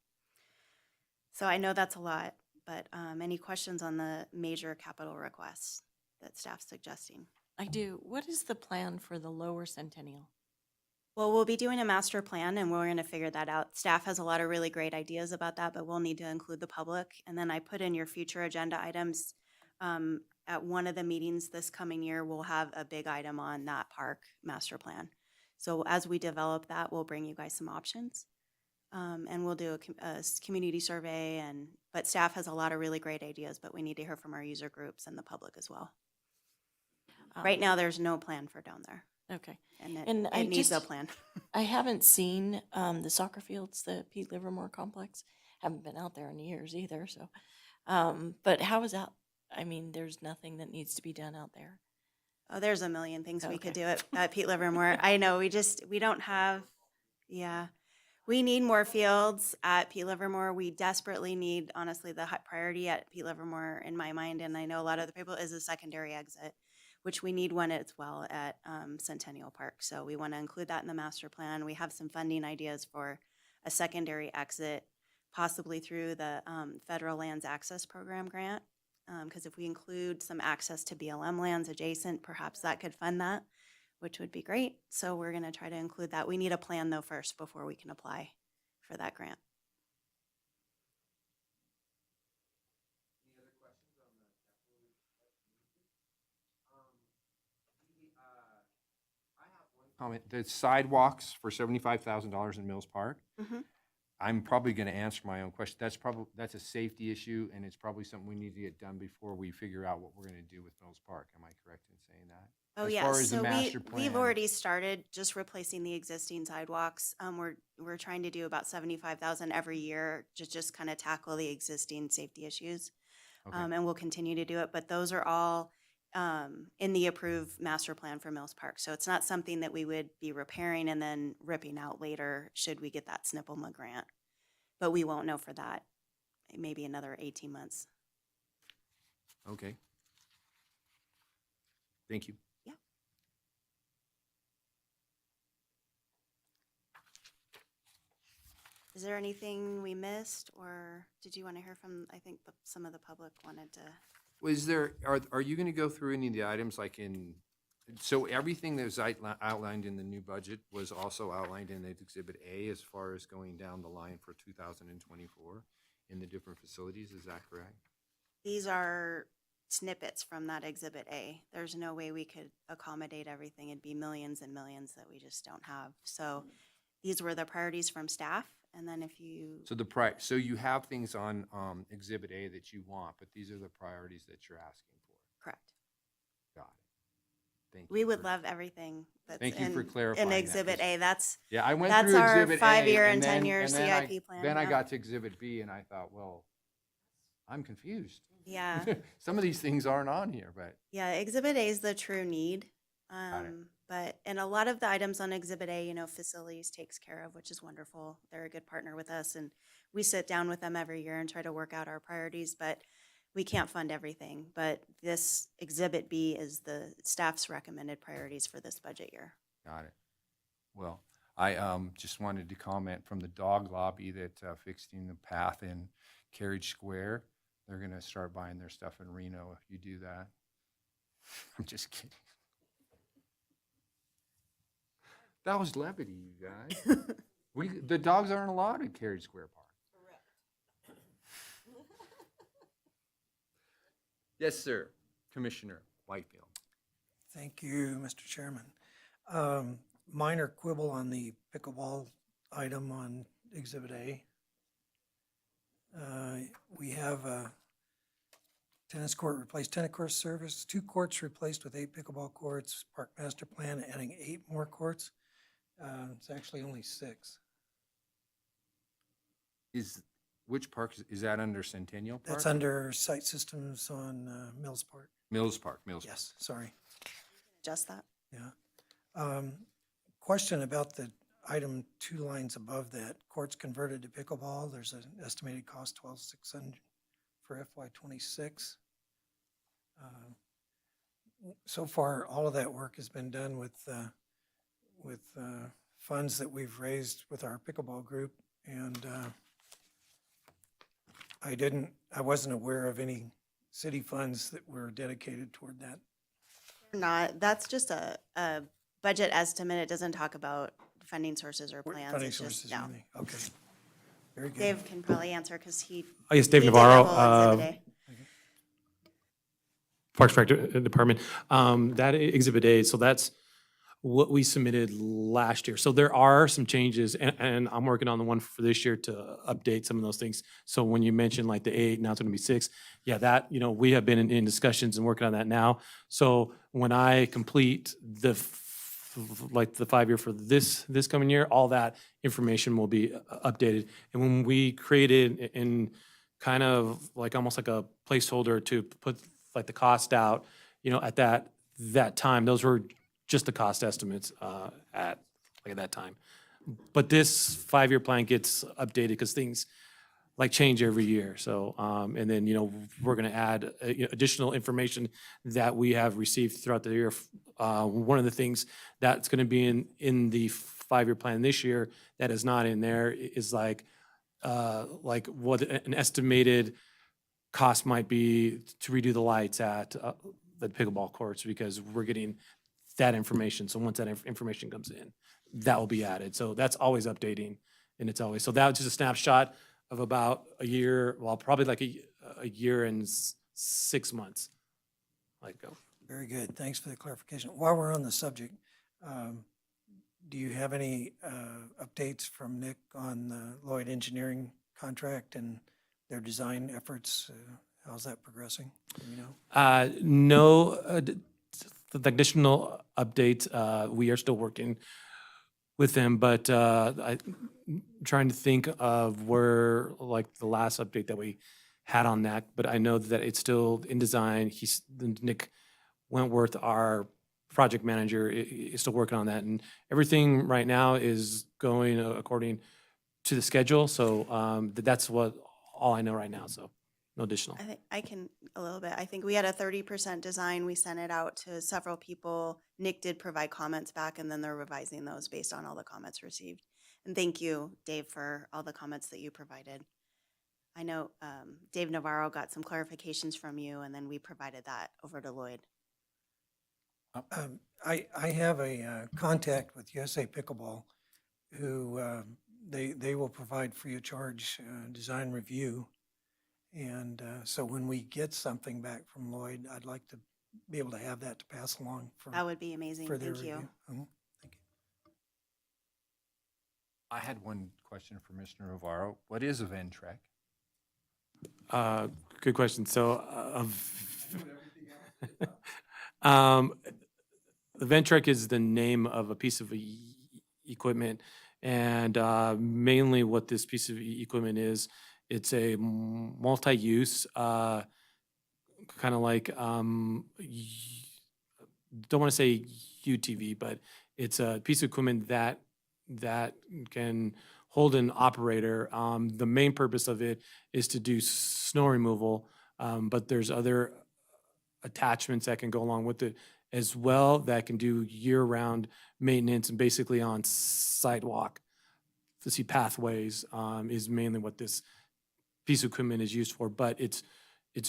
So I know that's a lot. But any questions on the major capital requests that staff's suggesting? I do. What is the plan for the lower Centennial? Well, we'll be doing a master plan and we're going to figure that out. Staff has a lot of really great ideas about that, but we'll need to include the public. And then I put in your future agenda items. At one of the meetings this coming year, we'll have a big item on that park master plan. So as we develop that, we'll bring you guys some options. And we'll do a community survey, but staff has a lot of really great ideas, but we need to hear from our user groups and the public as well. Right now, there's no plan for down there, Okay. and it needs a plan. I haven't seen the soccer fields, the Pete Livermore complex. Haven't been out there in years either. So, but how is that? I mean, there's nothing that needs to be done out there. Oh, there's a million things we could Okay. do at Pete Livermore. I know, we don't have, yeah. We need more fields at Pete Livermore. We desperately need, honestly, the high priority at Pete Livermore, in my mind, and I know a lot of other people, is a secondary exit, which we need one as well at Centennial Park. So we want to include that in the master plan. We have some funding ideas for a secondary exit, possibly through the Federal Lands Access Program grant, because if we include some access to BLM lands adjacent, perhaps that could fund that, which would be great. So we're going to try to include that. We need a plan though first before we can apply for that grant. Any other questions on the capital? I have one comment. The sidewalks for $75,000 in Mills Park. Mhm. I'm probably going to answer my own question. That's a safety issue, and it's probably something we need to get done before we figure out what we're going to do with Mills Park. Am I correct in saying that? Oh, As yeah. far as the So master we've plan. already started just replacing the existing sidewalks. We're trying to do about 75,000 every year to just kind of tackle the existing safety issues. Okay. And we'll continue to do it, but those are all in the approved master plan for Mills Park. So it's not something that we would be repairing and then ripping out later should we get that SNPLMA grant. But we won't know for that, maybe another 18 months. Okay. Thank you. Yeah. Is there anything we missed, or did you want to hear from, I think some of the public wanted to? Are you going to go through any of the items so everything that was outlined in the new budget was also outlined in Exhibit A as far as going down the line for 2024 in the different facilities, is that correct? These are snippets from that Exhibit A. There's no way we could accommodate everything. It'd be millions and millions that we just don't have. So these were the priorities from staff. And then if you, So you have things on Exhibit A that you want, but these are the priorities that you're asking for. correct. Got it. Thank you We would for- love everything that's Thank you for in clarifying that, Exhibit 'cause- A. That's, Yeah, I went That's through our Exhibit A. 5-year and then- 10-year then CIP plan, Then I yeah. got to Exhibit B and I thought, well, I'm confused. yeah. Some of these things aren't on here, but Yeah, Exhibit A is the true need. it. But, and a lot of the items on Exhibit A, facilities takes care of, which is wonderful. They're a good partner with us, and we sit down with them every year and try to work out our priorities, but we can't fund everything. But this Exhibit B is the staff's recommended priorities for this budget year. got it. Well, I just wanted to comment from the dog lobby that fixing the path in Carriage Square, they're going to start buying their stuff in Reno if you do that. I'm just kidding. That was levity, you guys. The dogs aren't allowed at Carriage Square Park. Yes, sir. Commissioner Whitefield. Thank you, Mr. Chairman. Minor quibble on the pickleball item on Exhibit A. We have a tennis court replaced tennis court service, 2 courts replaced with 8 pickleball courts, park master plan adding 8 more courts. It's actually only 6. Which park is that under Centennial Park? That's under site systems on Mills Park. Mills Park. Yes, sorry. Just that. Yeah. Question about the item 2 lines above that, courts converted to pickleball, there's an estimated cost $12,600 for FY '26. So far, all of that work has been done with funds that we've raised with our pickleball group, and I wasn't aware of any city funds that were dedicated toward that. Not, that's just a budget estimate. It doesn't talk about funding sources or plans. Funding It's just, sources, no. really. Okay. Very good. Dave can probably answer because he. Oh, yes, Dave he did the Navarro, whole Exhibit A. Parks Rec Department. That Exhibit A, so that's what we submitted last year. So there are some changes, and I'm working on the one for this year to update some of those things. So when you mentioned like the 8, now it's going to be 6, yeah, that, we have been in discussions and working on that now. So when I complete the 5-year for this coming year, all that information will be updated. And when we created in kind of like almost like a placeholder to put like the cost out, at that time, those were just the cost estimates at that time. But this 5-year plan gets updated because things like change every year. So, and then, we're going to add additional information that we have received throughout the year. One of the things that's going to be in the 5-year plan this year that is not in there is like what an estimated cost might be to redo the lights at the pickleball courts, because we're getting that information. So once that information comes in, that will be added. So that's always updating, and it's always, so that was just a snapshot of about a year, well, probably like a year and 6 months. Very good. Thanks for the clarification. While we're on the subject, do you have any updates from Nick on the Lloyd Engineering contract and their design efforts? How's that progressing? Do you know? No additional updates. We are still working with them, but I'm trying to think of where, like, the last update that we had on that, but I know that it's still in design. Nick Wentworth, our project manager, is still working on that, and everything right now is going according to the schedule, so that's all I know right now, so no additional. I think I can a little bit. I think we had a 30% design. We sent it out to several people. Nick did provide comments back, and then they're revising those based on all the comments received. And thank you, Dave, for all the comments that you provided. I know Dave Navarro got some clarifications from you, and then we provided that over to Lloyd. I have a contact with USA Pickleball who they will provide free of charge design review. And so when we get something back from Lloyd, I'd like to be able to have that to pass along for That would be amazing. for their Thank you. review. Thank you. I had one question for Mr. Navarro. What is a Ventrec? Good question. So, The Ventrek is the name of a piece of equipment, and mainly what this piece of equipment is, it's a multi-use, kind of like, don't want to say UTV, but it's a piece of equipment that can hold an operator. The main purpose of it is to do snow removal, but there's other attachments that can go along with it as well that can do year-round maintenance and basically on sidewalk. To see pathways is mainly what this piece of equipment is used for, but it's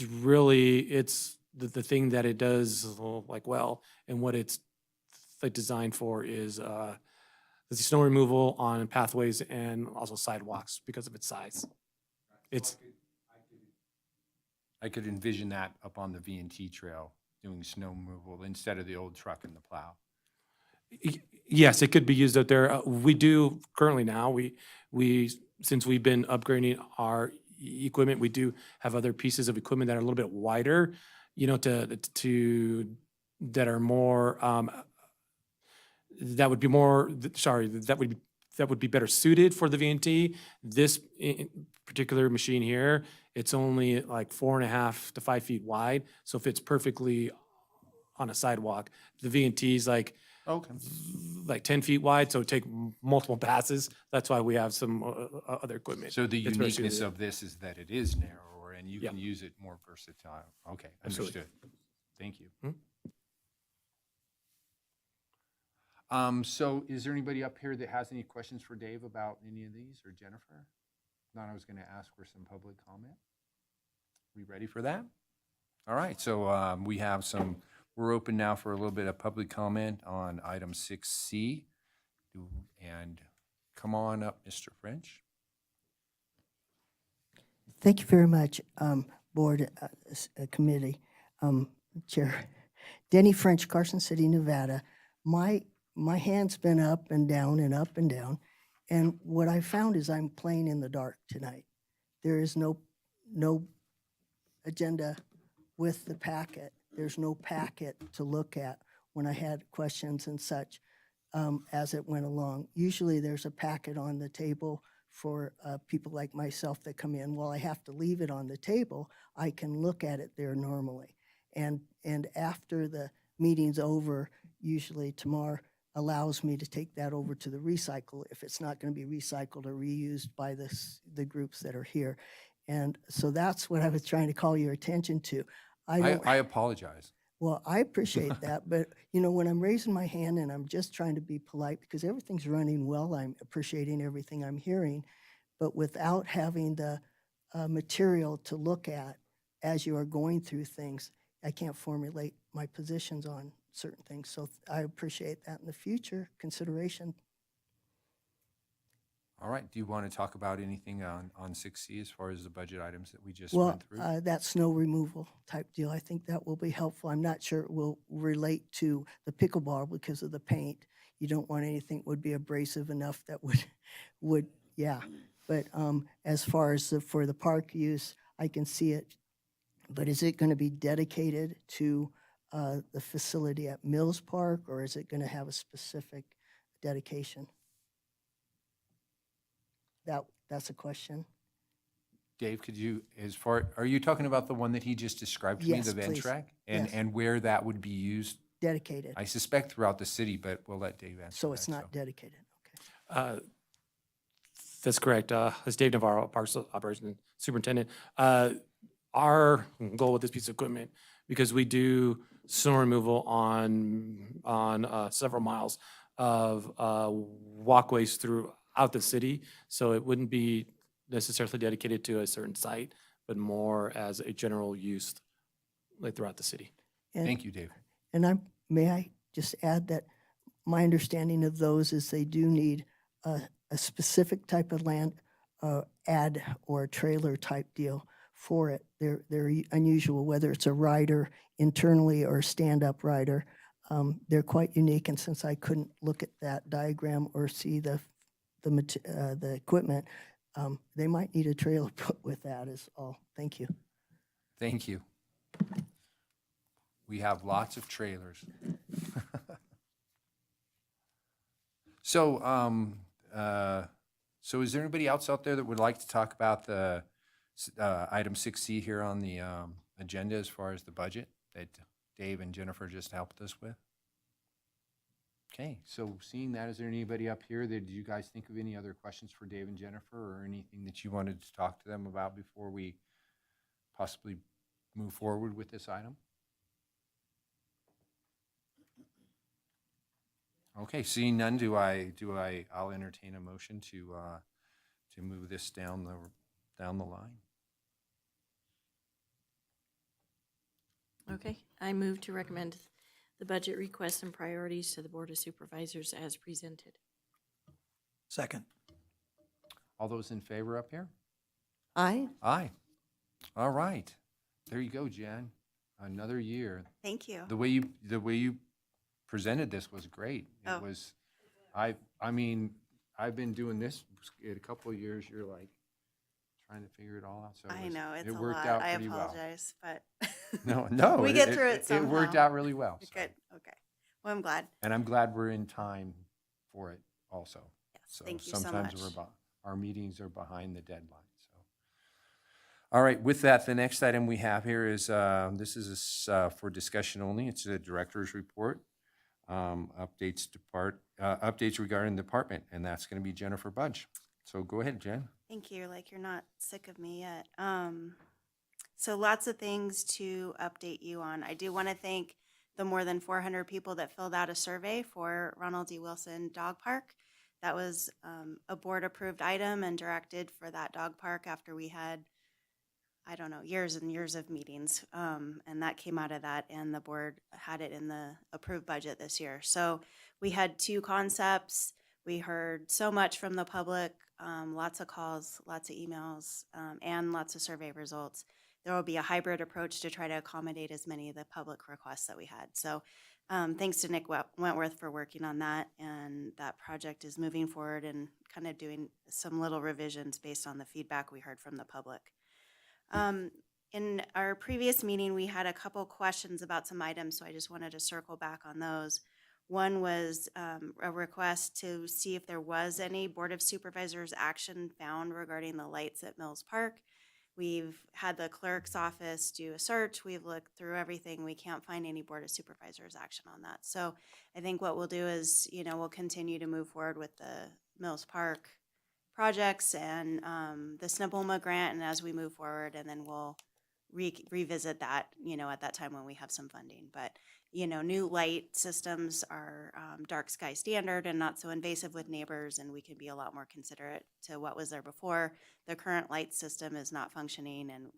really, it's the thing that it does like well, and what it's like designed for is the snow removal on pathways and also sidewalks because of its size. It's I could envision that up on the V&T trail doing snow removal instead of the old truck and the plow. Yes, it could be used out there. We do currently now, we, since we've been upgrading our equipment, we do have other pieces of equipment that are a little bit wider, you know, that are more, that would be more, sorry, that would be better suited for the VNT. This particular machine here, it's only like 4.5 to 5 feet wide, so fits perfectly on a sidewalk. The VNT is like, Okay. like 10 feet wide, so take multiple passes. That's why we have some other equipment. So the that's very uniqueness suited. of this is that it is narrower and you Yeah. can use it more versatile. Okay, Absolutely. understood. Thank you. Hmm? So is there anybody up here that has any questions for Dave about any of these, or Jennifer? Not, I was gonna ask for some public comment. We ready for that? All right, so we're open now for a little bit of public comment on item 6C. And come on up, Mr. French. Thank you very much, Board Committee Chair. Denny French, Carson City, Nevada. My hand's been up and down and up and down, and what I found is I'm playing in the dark tonight. There is no agenda with the packet. There's no packet to look at when I had questions and such as it went along. Usually there's a packet on the table for people like myself that come in. While I have to leave it on the table, I can look at it there normally. And after the meeting's over, usually Tamar allows me to take that over to the recycle if it's not going to be recycled or reused by the groups that are here. And so that's what I was trying to call your attention to. I apologize. Well, I appreciate that, but you know, when I'm raising my hand and I'm just trying to be polite because everything's running well, I'm appreciating everything I'm hearing, but without having the material to look at as you are going through things, I can't formulate my positions on certain things. So I appreciate that in the future consideration. All right, do you want to talk about anything on 6C as far as the budget items that we just Well, went through? that snow removal type deal, I think that will be helpful. I'm not sure it will relate to the pickleball because of the paint. You don't want anything that would be abrasive enough that would, yeah. But as far as for the park use, I can see it. But is it going to be dedicated to the facility at Mills Park, or is it going to have a specific dedication? That's a question. Dave, could you, are you talking about the one that he just described to me, Yes, the please. Ventrac? Yes. And where that would be used? Dedicated. I suspect throughout the city, but we'll let Dave answer So that, it's not dedicated. That's correct. As Dave Navarro, Parks Operations Superintendent, our goal with this piece of equipment, because we do snow removal on several miles of walkways throughout the city, so it wouldn't be necessarily dedicated to a certain site, but more as a general use like throughout the city. And, Thank you, Dave. And may I just add that my understanding of those is they do need a specific type of land ad or a trailer type deal for it. They're unusual, whether it's a rider internally or a stand-up rider. They're quite unique, and since I couldn't look at that diagram or see the equipment, they might need a trailer put with that is all. Thank you. Thank you. We have lots of trailers. So, so is there anybody else out there that would like to talk about the item 6C here on the agenda as far as the budget that Dave and Jennifer just helped us with? Okay, so seeing that, is there anybody up here that, do you guys think of any other questions for Dave and Jennifer or anything that you wanted to talk to them about before we possibly move forward with this item? Okay, seeing none, I'll entertain a motion to move this down the line. Okay, I move to recommend the budget requests and priorities to the Board of Supervisors as presented. Second. All those in favor up here? Aye. Aye. All right. There you go, Jen. Another year. Thank you. The way you presented this was great. It Oh. was, I mean, I've been doing this in a couple of years. You're like trying to figure it all out. So I know, it's it a worked lot. out I pretty well. apologize, but. No. We get through it somehow. It worked out really well. so. Good, okay. Well, I'm glad. And I'm glad we're in time for it also. Yes, So thank you so sometimes much. our meetings are behind the deadline, so. All right, with that, the next item we have here is, this is for discussion only. It's a director's report. Updates regarding the department, and that's gonna be Jennifer Budge. So go ahead, Jen. Thank you, like you're not sick of me yet. So lots of things to update you on. I do want to thank the more than 400 people that filled out a survey for Ronald D. Wilson Dog Park. That was a board-approved item and directed for that dog park after we had, I don't know, years and years of meetings. And that came out of that, and the board had it in the approved budget this year. So we had 2 concepts. We heard so much from the public, lots of calls, lots of emails, and lots of survey results. There will be a hybrid approach to try to accommodate as many of the public requests that we had. So thanks to Nick Wentworth for working on that, and that project is moving forward and kind of doing some little revisions based on the feedback we heard from the public. In our previous meeting, we had a couple questions about some items, so I just wanted to circle back on those. One was a request to see if there was any Board of Supervisors action found regarding the lights at Mills Park. We've had the clerk's office do a search. We've looked through everything. We can't find any Board of Supervisors action on that. So I think what we'll do is, we'll continue to move forward with the Mills Park projects and the Snibblema grant, and as we move forward, and then we'll revisit that, at that time when we have some funding. But, new light systems are dark sky standard and not so invasive with neighbors, and we can be a lot more considerate to what was there before. The current light system is not functioning and,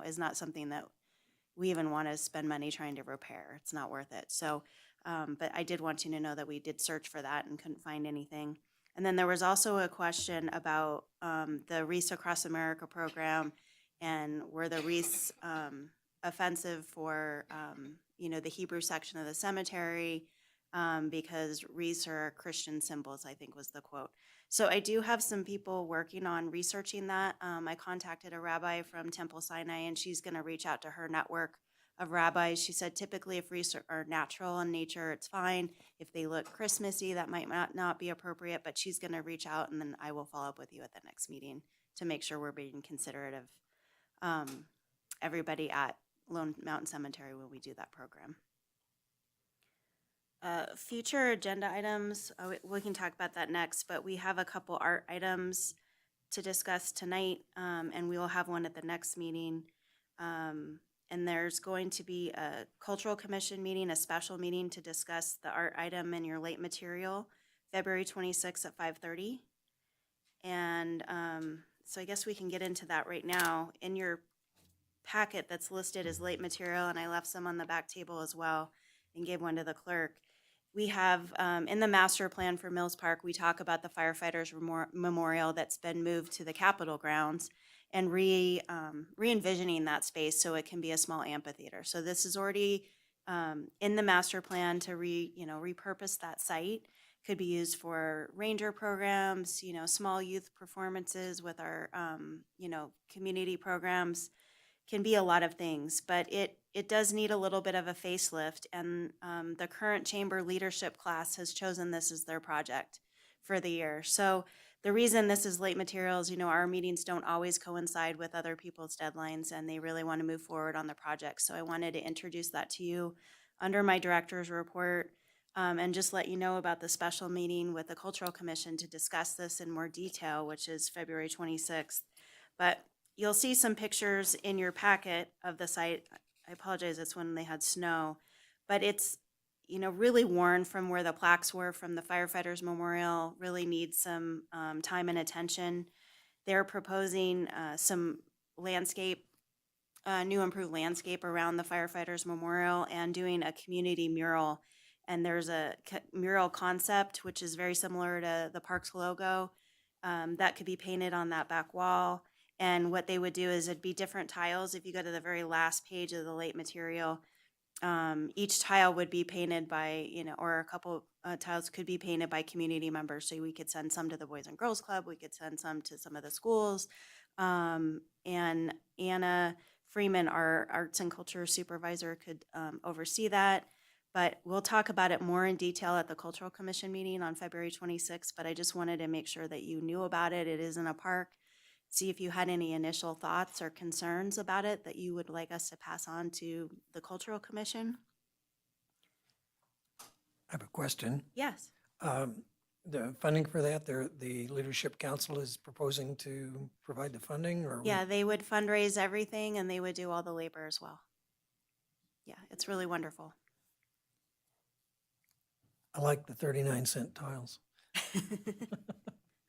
is not something that we even want to spend money trying to repair. It's not worth it. So, but I did want you to know that we did search for that and couldn't find anything. And then there was also a question about the Wreaths Across America program, and were the wreaths offensive for, the Hebrew section of the cemetery, because wreaths are Christian symbols, I think was the quote. So I do have some people working on researching that. I contacted a rabbi from Temple Sinai, and she's going to reach out to her network of rabbis. She said typically if wreaths are natural in nature, it's fine. If they look Christmassy, that might not be appropriate, but she's going to reach out, and then I will follow up with you at the next meeting to make sure we're being considerate of everybody at Lone Mountain Cemetery when we do that program. Future agenda items, we can talk about that next, but we have a couple art items to discuss tonight, and we will have one at the next meeting. And there's going to be a cultural commission meeting, a special meeting to discuss the art item and your late material, February 26th at 5:30. And so I guess we can get into that right now. In your packet that's listed as late material, and I left some on the back table as well and gave one to the clerk. We have, in the master plan for Mills Park, we talk about the firefighters memorial that's been moved to the Capitol grounds and re-envisioning that space so it can be a small amphitheater. So this is already in the master plan to repurpose that site. Could be used for ranger programs, small youth performances with our, community programs. Can be a lot of things, but it does need a little bit of a facelift, and the current chamber leadership class has chosen this as their project. for the year. So the reason this is late materials, our meetings don't always coincide with other people's deadlines, and they really want to move forward on the project. So I wanted to introduce that to you under my director's report, and just let you know about the special meeting with the Cultural Commission to discuss this in more detail, which is February 26th. But you'll see some pictures in your packet of the site. I apologize, it's when they had snow, but it's, really worn from where the plaques were from the firefighters memorial, really needs some time and attention. They're proposing some landscape, new improved landscape around the firefighters memorial and doing a community mural. And there's a mural concept, which is very similar to the park's logo, that could be painted on that back wall. And what they would do is it'd be different tiles. If you go to the very last page of the late material, each tile would be painted by, or a couple tiles could be painted by community members. So we could send some to the Boys and Girls Club. We could send some to some of the schools. And Anna Freeman, our arts and culture supervisor, could oversee that. But we'll talk about it more in detail at the Cultural Commission meeting on February 26th. But I just wanted to make sure that you knew about it. It is in a park. See if you had any initial thoughts or concerns about it that you would like us to pass on to the Cultural Commission. I have a question. Yes. The funding for that, the Leadership Council is proposing to provide the funding, or? Yeah, they would fundraise everything and they would do all the labor as well. Yeah, it's really wonderful. I like the 39-cent tiles.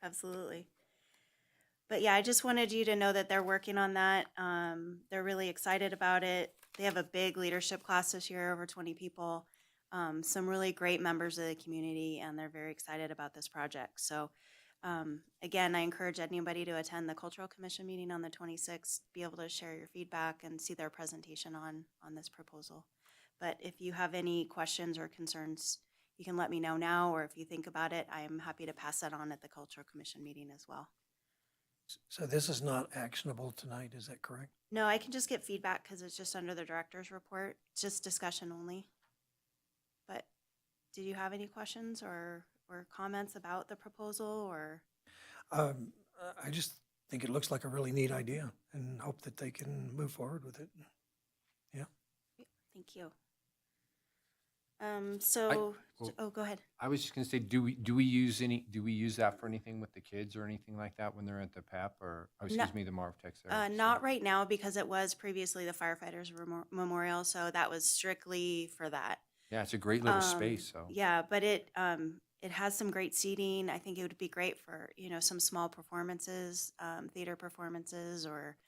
Absolutely. But yeah, I just wanted you to know that they're working on that. They're really excited about it. They have a big leadership class this year, over 20 people, some really great members of the community, and they're very excited about this project. So again, I encourage anybody to attend the Cultural Commission meeting on the 26th, be able to share your feedback and see their presentation on this proposal. But if you have any questions or concerns, you can let me know now, or if you think about it, I'm happy to pass that on at the Cultural Commission meeting as well. So this is not actionable tonight, is that correct? No, I can just get feedback because it's just under the director's report. It's just discussion only. But did you have any questions or comments about the proposal, or? I just think it looks like a really neat idea and hope that they can move forward with it. Yeah. Thank you. So, well- go ahead. I was just gonna say, do we use that for anything with the kids or anything like that when they're at the PAP or, oh, excuse me, the Marvtex there? Not right now because it was previously the firefighters memorial, so that was strictly for that. Yeah, it's a great little space, so. Yeah, but it has some great seating. I think it would be great for, some small performances, theater performances, or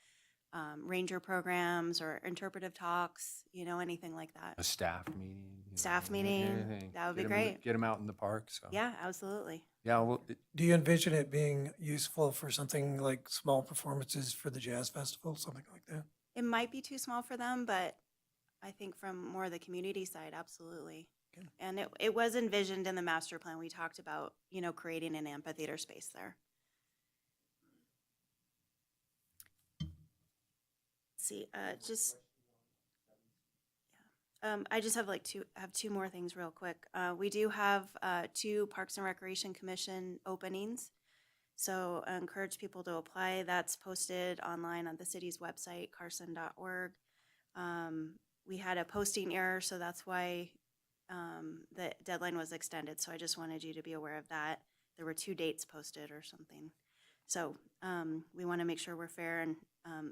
ranger programs or interpretive talks, anything like that. A staff meeting. Staff meeting, anything. that would be Get 'em- great. Get them out in the park, so. Yeah, absolutely. Yeah, well, Do you envision it being useful for something like small performances for the jazz festival, something like that? It might be too small for them, but I think from more the community side, absolutely. Okay. And it was envisioned in the master plan. We talked about, creating an amphitheater space there. See, I just have two more things real quick. We do have 2 Parks and Recreation Commission openings. So I encourage people to apply. That's posted online on the city's website, carson.org. We had a posting error, so that's why the deadline was extended. So I just wanted you to be aware of that. There were 2 dates posted or something. So we want to make sure we're fair and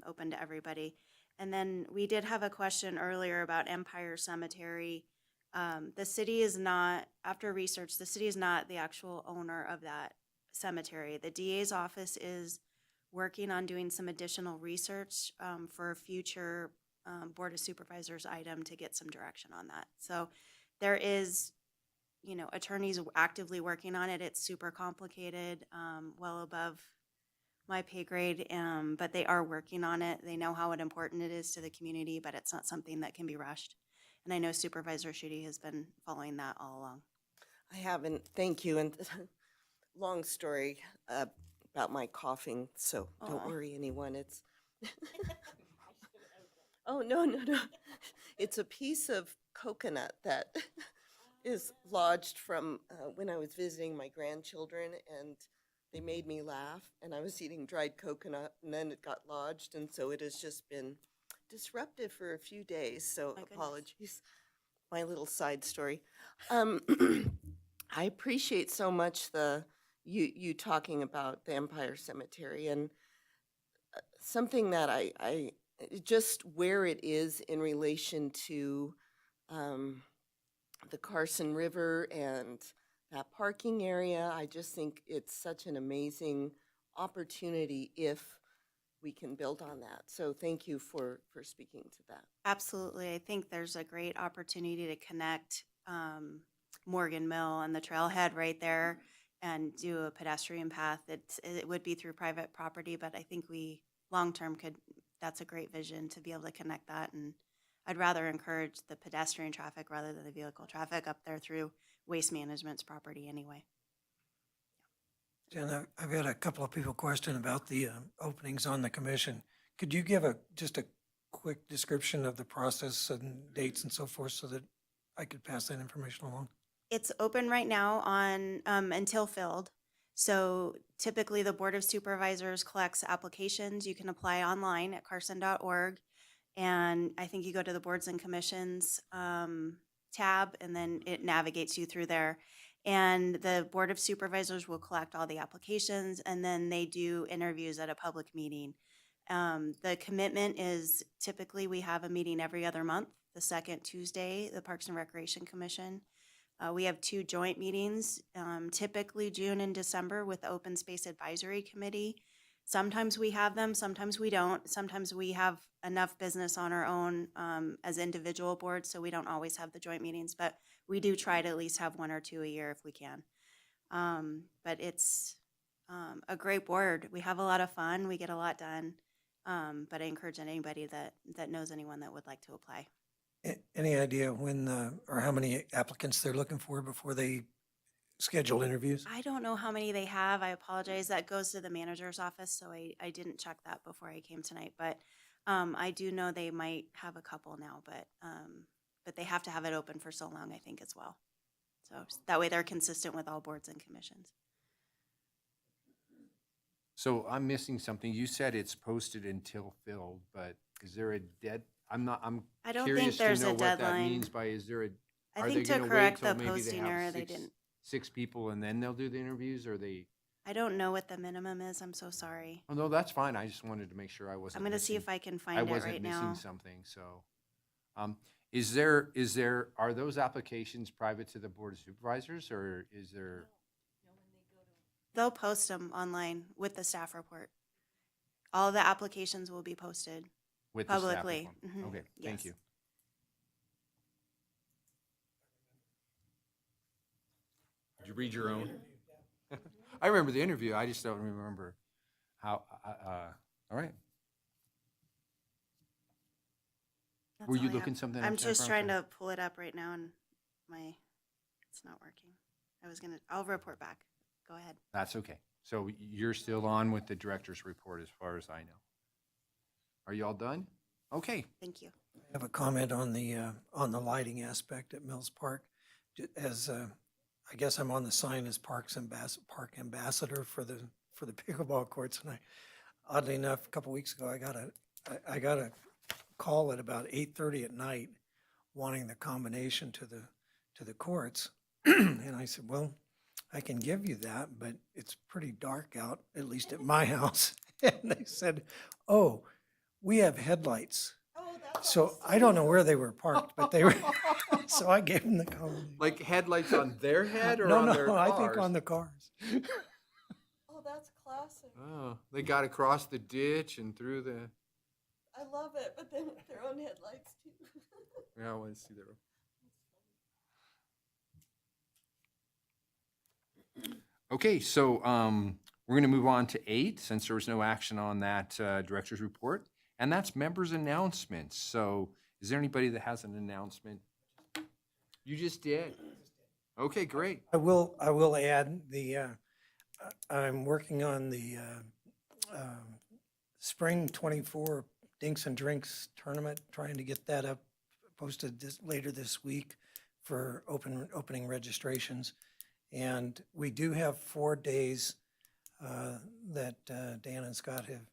open to everybody. And then we did have a question earlier about Empire Cemetery. The city is not, after research, the city is not the actual owner of that cemetery. The DA's office is working on doing some additional research for a future Board of Supervisors item to get some direction on that. So there is, attorneys actively working on it. It's super complicated, well above my pay grade, but they are working on it. They know how important it is to the community, but it's not something that can be rushed. And I know Supervisor Schutte has been following that all along. I haven't, thank you. And long story about my coughing, so don't Aw. worry anyone. It's oh, no. It's a piece of coconut that is lodged from when I was visiting my grandchildren, and they made me laugh, and I was eating dried coconut, and then it got lodged, and so it has just been disruptive for a few days, so My goodness. apologies. My little side story. I appreciate so much you talking about the Empire Cemetery, and something that I just where it is in relation to the Carson River and that parking area. I just think it's such an amazing opportunity if we can build on that. So thank you for speaking to that. Absolutely. I think there's a great opportunity to connect Morgan Mill and the trailhead right there and do a pedestrian path. It would be through private property, but I think we long-term that's a great vision to be able to connect that. And I'd rather encourage the pedestrian traffic rather than the vehicle traffic up there through Waste Management's property anyway. Jen, I've had a couple of people question about the openings on the commission. Could you give just a quick description of the process and dates and so forth so that I could pass that information along? It's open right now on until filled. So typically the Board of Supervisors collects applications. You can apply online at carson.org. And I think you go to the Boards and Commissions tab, and then it navigates you through there. And the Board of Supervisors will collect all the applications, and then they do interviews at a public meeting. The commitment is typically we have a meeting every other month, the second Tuesday, the Parks and Recreation Commission. We have 2 joint meetings, typically June and December with the Open Space Advisory Committee. Sometimes we have them, sometimes we don't. Sometimes we have enough business on our own as individual boards, so we don't always have the joint meetings, but we do try to at least have 1 or 2 a year if we can. But it's a great board. We have a lot of fun. We get a lot done. But I encourage anybody that knows anyone that would like to apply. Any idea when or how many applicants they're looking for before they schedule interviews? I don't know how many they have. I apologize. That goes to the manager's office, so I didn't check that before I came tonight. But I do know they might have a couple now, but they have to have it open for so long, I think, as well. So that way they're consistent with all boards and commissions. So I'm missing something. You said it's posted until filled, but is there a I'm I don't think curious to there's know a what that deadline. means by, is there I are think they to gonna wait correct till the maybe they posting have error, they 6 didn't. 6 people and then they'll do the interviews, or I don't know what the minimum is. I'm so sorry. Oh, no, that's fine. I just wanted to make sure I wasn't I'm going to see missing- if I can I find it wasn't right missing now. something, so. Are those applications private to the Board of Supervisors, or is there? They'll post them online with the staff report. All the applications will be posted. With the staff Publicly, report? mhm, Okay, thank yes. you. Did you read your own? I remember the interview, I just don't remember how, all right. That's Were all you I looking have. something up, I'm Jennifer? just I'm trying sorry. to pull it up right now and it's not working. I'll report back. Go ahead. That's okay. So you're still on with the director's report as far as I know. Are you all done? Okay. Thank you. I have a comment on the lighting aspect at Mills Park. As I guess I'm on the sign as park ambassador for the pickleball courts, and oddly enough, a couple weeks ago, I got a call at about 8:30 at night wanting the combination to the courts, and I said, well, I can give you that, but it's pretty dark out, at least at my house. And they said, oh, we have headlights. So I don't know where they were parked, but they were, so I gave them the combination. Like headlights on their head or No, on no, their I cars? think on the cars. Oh, that's classic. Oh, they got across the ditch and through the, I love it, but then with their own headlights too. yeah, I want to see that. Okay, so we're going to move on to 8, since there was no action on that director's report, and that's members' announcements. So is there anybody that has an announcement? You just did. Okay, great. I will add I'm working on the spring 24 Dinks and Drinks tournament, trying to get that up, posted later this week for opening registrations. And we do have 4 days that Dan and Scott have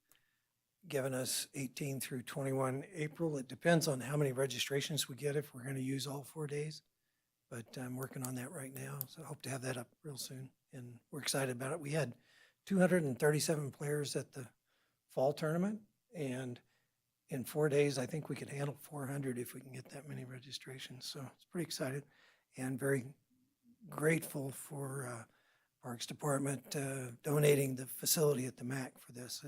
given us, 18 through 21 April. It depends on how many registrations we get, if we're going to use all 4 days. But I'm working on that right now, so I hope to have that up real soon. And we're excited about it. We had 237 players at the fall tournament, and in 4 days, I think we could handle 400 if we can get that many registrations. So it's pretty excited and very grateful for Parks Department donating the facility at the MAC for this.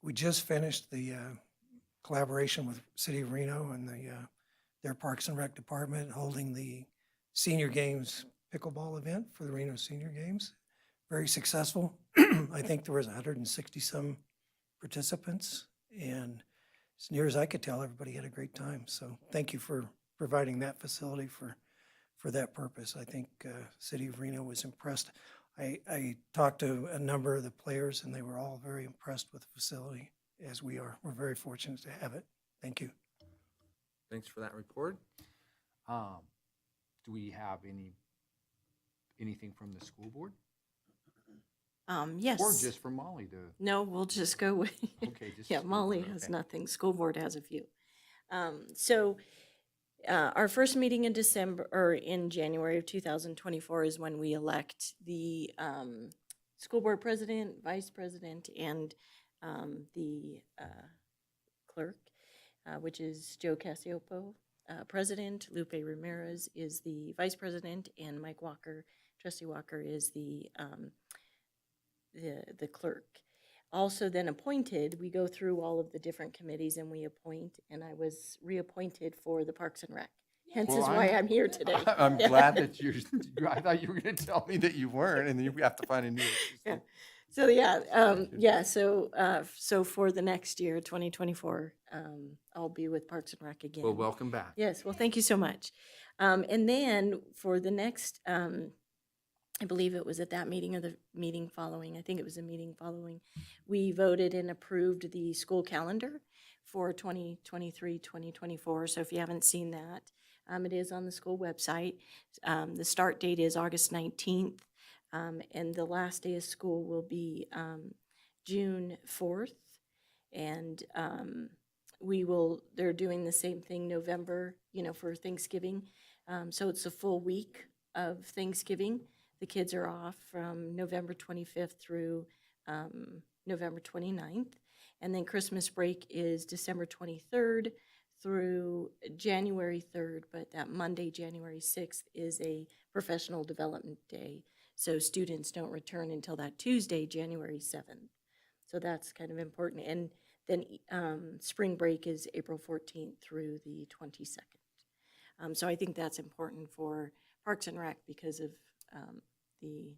We just finished the collaboration with City of Reno and their Parks and Rec Department holding the Senior Games pickleball event for the Reno Senior Games. Very successful. I think there was 160 some participants, and as near as I could tell, everybody had a great time. So thank you for providing that facility for that purpose. I think City of Reno was impressed. I talked to a number of the players, and they were all very impressed with the facility, as we are. We're very fortunate to have it. Thank you. Thanks for that report. Do we have anything from the school board? Yes. Or just from Molly to, No, we'll just go with, okay, just. yeah, school Molly board, has okay. nothing. School board has a few. Our first meeting in December, or in January of 2024 is when we elect the school board president, vice president, and the clerk, which is Joe Cassiopo, president. Lupe Ramirez is the vice president, and Mike Walker, Trustee Walker, is the clerk. Also then appointed, we go through all of the different committees and we appoint, and I was reappointed for the Parks and Rec. Hence Well, is why I'm here today. I'm glad that I thought you were going to tell me that you weren't, and then you have to find a new. Yeah. So for the next year, 2024, I'll be with Parks and Rec again. Well, welcome back. Yes, well, thank you so much. And then for the next, I believe it was at that meeting or the meeting following, I think it was the meeting following, we voted and approved the school calendar for 2023, 2024. So if you haven't seen that, it is on the school website. The start date is August 19th, and the last day of school will be June 4th. And they're doing the same thing November, for Thanksgiving. So it's a full week of Thanksgiving. The kids are off from November 25th through November 29th. And then Christmas break is December 23rd through January 3rd, but that Monday, January 6th, is a professional development day. So students don't return until that Tuesday, January 7th. So that's kind of important. And then spring break is April 14th through the 22nd. So I think that's important for Parks and Rec because of the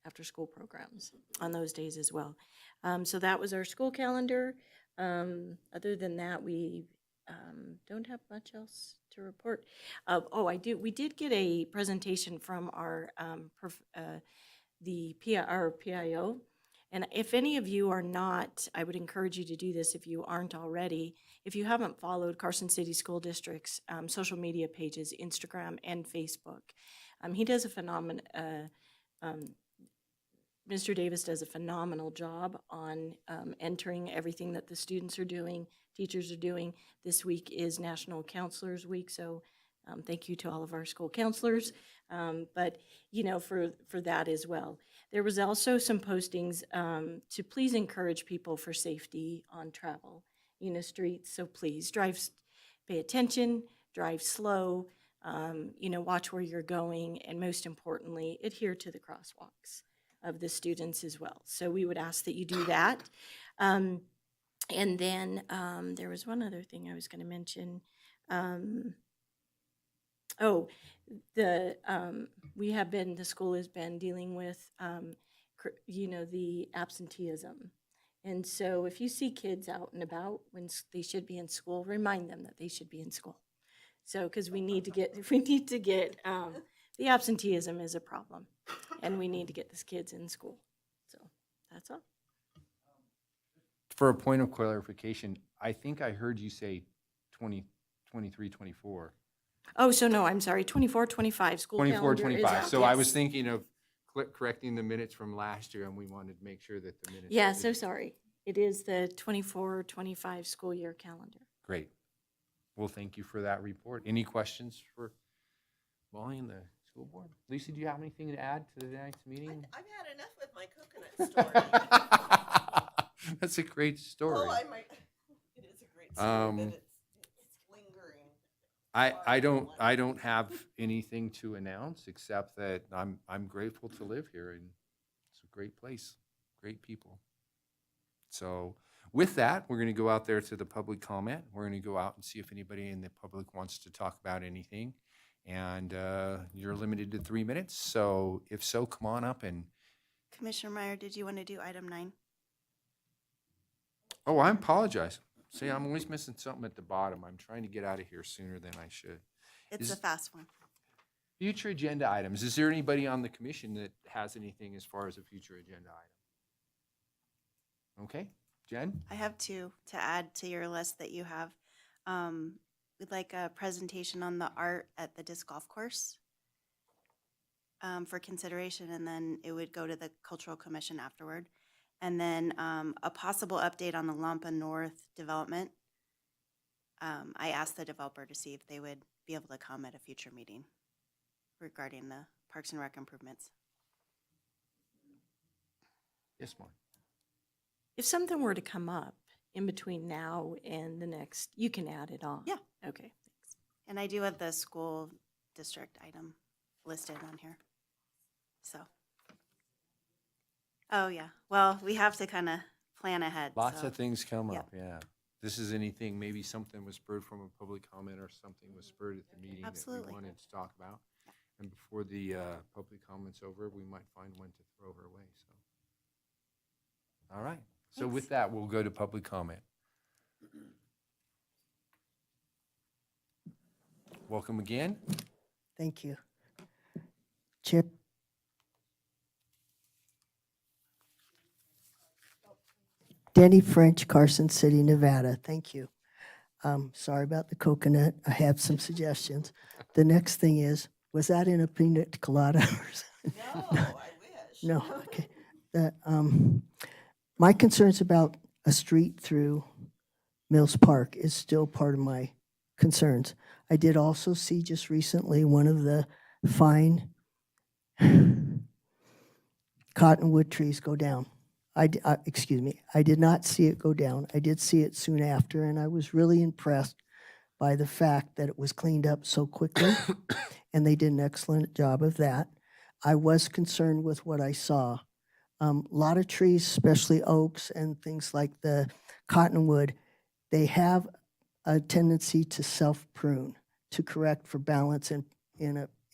after-school programs on those days as well. So that was our school calendar. Other than that, we don't have much else to report. We did get a presentation from our PIO. And if any of you are not, I would encourage you to do this if you aren't already. If you haven't followed Carson City School District's social media pages, Instagram and Facebook, he does a phenomenal, Mr. Davis does a phenomenal job on entering everything that the students are doing, teachers are doing. This week is National Counselors Week, so thank you to all of our school counselors, but for that as well. There was also some postings to please encourage people for safety on travel, streets. So please pay attention, drive slow, watch where you're going, and most importantly, adhere to the crosswalks of the students as well. So we would ask that you do that. And then there was one other thing I was going to mention. The school has been dealing with, the absenteeism. And so if you see kids out and about when they should be in school, remind them that they should be in school. So, because we need to get, the absenteeism is a problem, and we need to get these kids in school. So that's all. For a point of clarification, I think I heard you say 2023, 24. Oh, so no, I'm sorry, 24, 25 school 24, calendar is 25. out. So I was Yes. thinking of correcting the minutes from last year, and we wanted to make sure that the minutes. Yeah, so sorry. It is the 24, 25 school year calendar. Great. Well, thank you for that report. Any questions for Molly and the school board? Lisa, do you have anything to add to tonight's meeting? I've had enough with my coconut story. That's a great story. Oh, it is a great story, Um, but it's lingering. I don't have anything to announce except that I'm grateful to live here, and it's a great place, great people. So with that, we're going to go out there to the public comment. We're going to go out and see if anybody in the public wants to talk about anything. And you're limited to 3 minutes. So if so, come on up and, Commissioner Meyer, did you want to do item 9? oh, I apologize. See, I'm always missing something at the bottom. I'm trying to get out of here sooner than I should. It's Is- a fast one. Future agenda items. Is there anybody on the commission that has anything as far as a future agenda item? Okay, Jen? I have 2 to add to your list that you have. We'd like a presentation on the art at the disc golf course for consideration, and then it would go to the Cultural Commission afterward. And then a possible update on the Lampa North development. I asked the developer to see if they would be able to come at a future meeting regarding the Parks and Rec improvements. Yes, Mark. If something were to come up in between now and the next, you can add it on. Yeah. Okay, thanks. And I do have the school district item listed on here. So. Oh, yeah. Well, we have to kind of plan ahead. Lots so. of things come Yep. up, yeah. This is anything, maybe something was spurred from a public comment or something was spurred at the meeting that Absolutely. we wanted to talk about. And before the public comment's over, we might find one to throw her way, so. All right, so with Thanks. that, we'll go to public comment. Welcome again. Thank you. Chip. Denny French, Carson City, Nevada. Thank you. Sorry about the coconut. I have some suggestions. The next thing is, was that in a pina colada? No, I wish. No, okay. My concerns about a street through Mills Park is still part of my concerns. I did also see just recently one of the fine cottonwood trees go down. Excuse me, I did not see it go down. I did see it soon after, and I was really impressed by the fact that it was cleaned up so quickly, and they did an excellent job of that. I was concerned with what I saw. A lot of trees, especially oaks and things like the cottonwood, they have a tendency to self-prune, to correct for balance in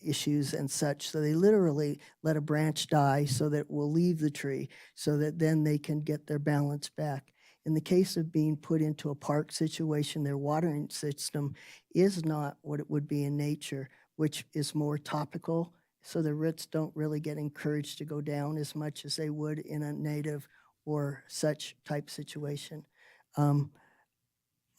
issues and such. So they literally let a branch die so that it will leave the tree, so that then they can get their balance back. In the case of being put into a park situation, their watering system is not what it would be in nature, which is more topical. So the roots don't really get encouraged to go down as much as they would in a native or such type situation.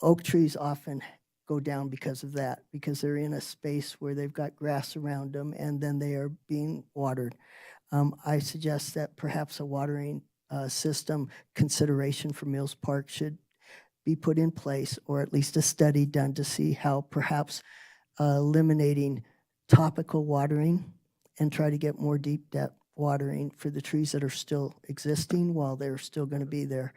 Oak trees often go down because of that, because they're in a space where they've got grass around them and then they are being watered. I suggest that perhaps a watering system consideration for Mills Park should be put in place, or at least a study done to see how perhaps eliminating topical watering and try to get more deep depth watering for the trees that are still existing while they're still going to be there.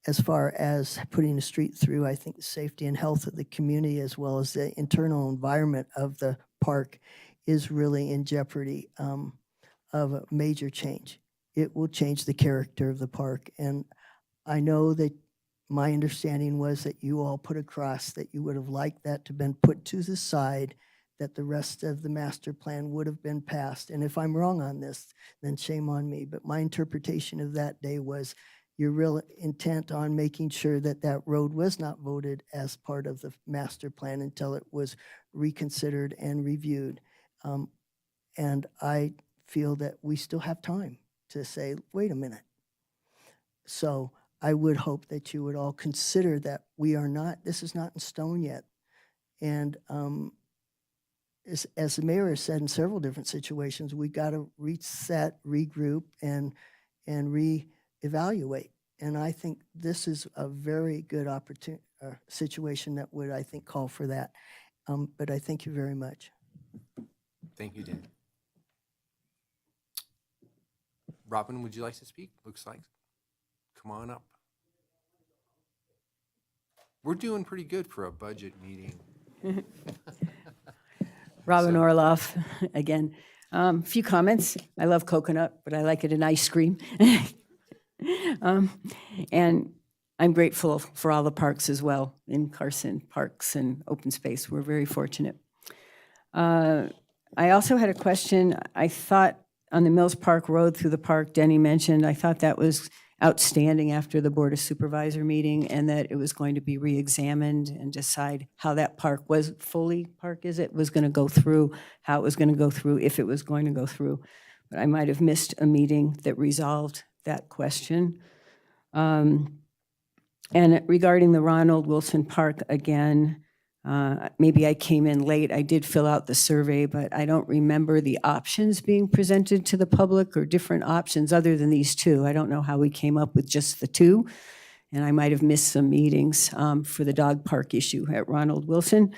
As far as putting a street through, I think the safety and health of the community as well as the internal environment of the park is really in jeopardy of a major change. It will change the character of the park. And I know that my understanding was that you all put across that you would have liked that to have been put to the side, that the rest of the master plan would have been passed. And if I'm wrong on this, then shame on me. But my interpretation of that day was your real intent on making sure that that road was not voted as part of the master plan until it was reconsidered and reviewed. And I feel that we still have time to say, wait a minute. So I would hope that you would all consider that we are not, this is not in stone yet. And as the mayor has said in several different situations, we got to reset, regroup, and reevaluate. And I think this is a very good situation that would, I think, call for that. But I thank you very much. Thank you, Dan. Robin, would you like to speak? Looks like. Come on up. We're doing pretty good for a budget meeting. Robin So- Orloff, again. A few comments. I love coconut, but I like it in ice cream. And I'm grateful for all the parks as well in Carson, parks and open space. We're very fortunate. I also had a question. I thought on the Mills Park Road through the park, Denny mentioned, I thought that was outstanding after the Board of Supervisor meeting, and that it was going to be reexamined and decide how that park was, fully park is it, was going to go through, how it was going to go through, if it was going to go through. But I might have missed a meeting that resolved that question. And regarding the Ronald Wilson Park, again, maybe I came in late. I did fill out the survey, but I don't remember the options being presented to the public or different options other than these two. I don't know how we came up with just the two, and I might have missed some meetings for the dog park issue at Ronald Wilson.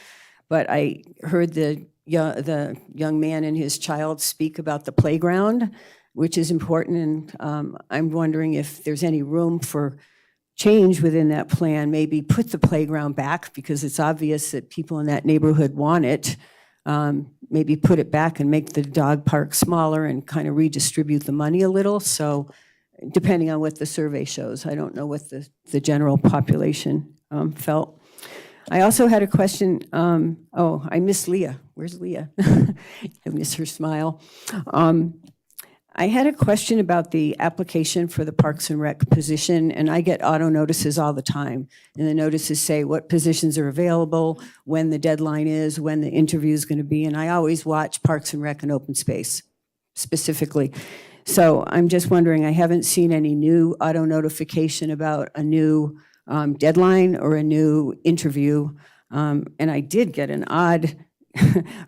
But I heard the young man and his child speak about the playground, which is important, and I'm wondering if there's any room for change within that plan, maybe put the playground back because it's obvious that people in that neighborhood want it. Maybe put it back and make the dog park smaller and kind of redistribute the money a little. So depending on what the survey shows, I don't know what the general population felt. I also had a question. I miss Leah. Where's Leah? I miss her smile. I had a question about the application for the Parks and Rec position, and I get auto notices all the time. And the notices say what positions are available, when the deadline is, when the interview is going to be, and I always watch Parks and Rec and Open Space specifically. So I'm just wondering, I haven't seen any new auto notification about a new deadline or a new interview. And I did get a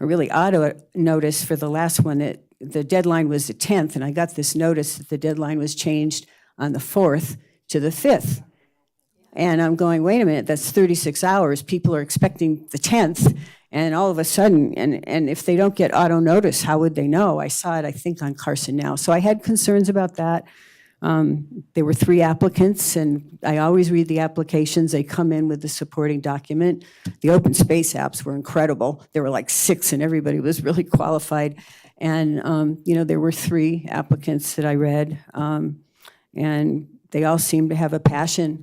really odd notice for the last one that the deadline was the 10th, and I got this notice that the deadline was changed on the 4th to the 5th. And I'm going, wait a minute, that's 36 hours. People are expecting the 10th, and all of a sudden, and if they don't get auto notice, how would they know? I saw it, I think, on Carson Now. So I had concerns about that. There were 3 applicants, and I always read the applications. They come in with the supporting document. The open space apps were incredible. There were like 6, and everybody was really qualified. And, there were 3 applicants that I read, and they all seemed to have a passion,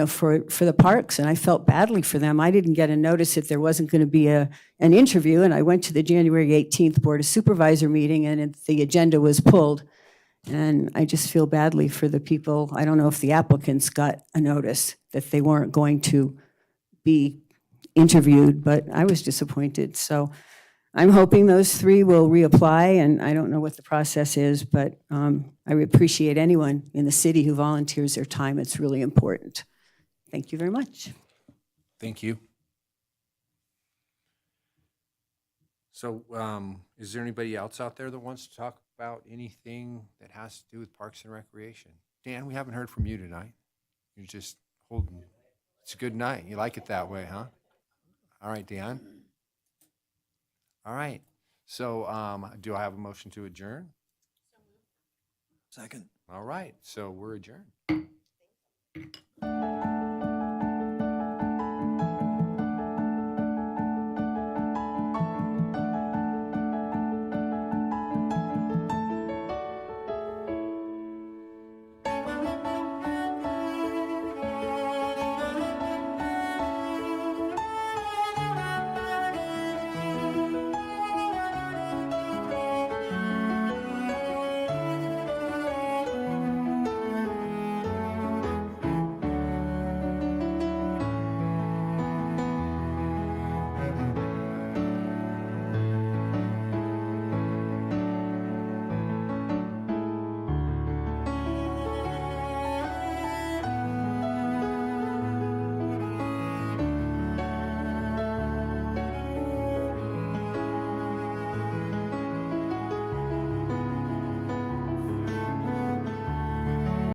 for the parks, and I felt badly for them. I didn't get a notice that there wasn't going to be an interview, and I went to the January 18th Board of Supervisor meeting, and the agenda was pulled. And I just feel badly for the people. I don't know if the applicants got a notice that they weren't going to be interviewed, but I was disappointed. So I'm hoping those 3 will reapply, and I don't know what the process is, but I appreciate anyone in the city who volunteers their time. It's really important. Thank you very much. Thank you. So is there anybody else out there that wants to talk about anything that has to do with Parks and Recreation? Dan, we haven't heard from you tonight. You're just holding. It's a good night. You like it that way, huh? All right, Dan. All right. So do I have a motion to adjourn? Second. All right. So we're adjourned.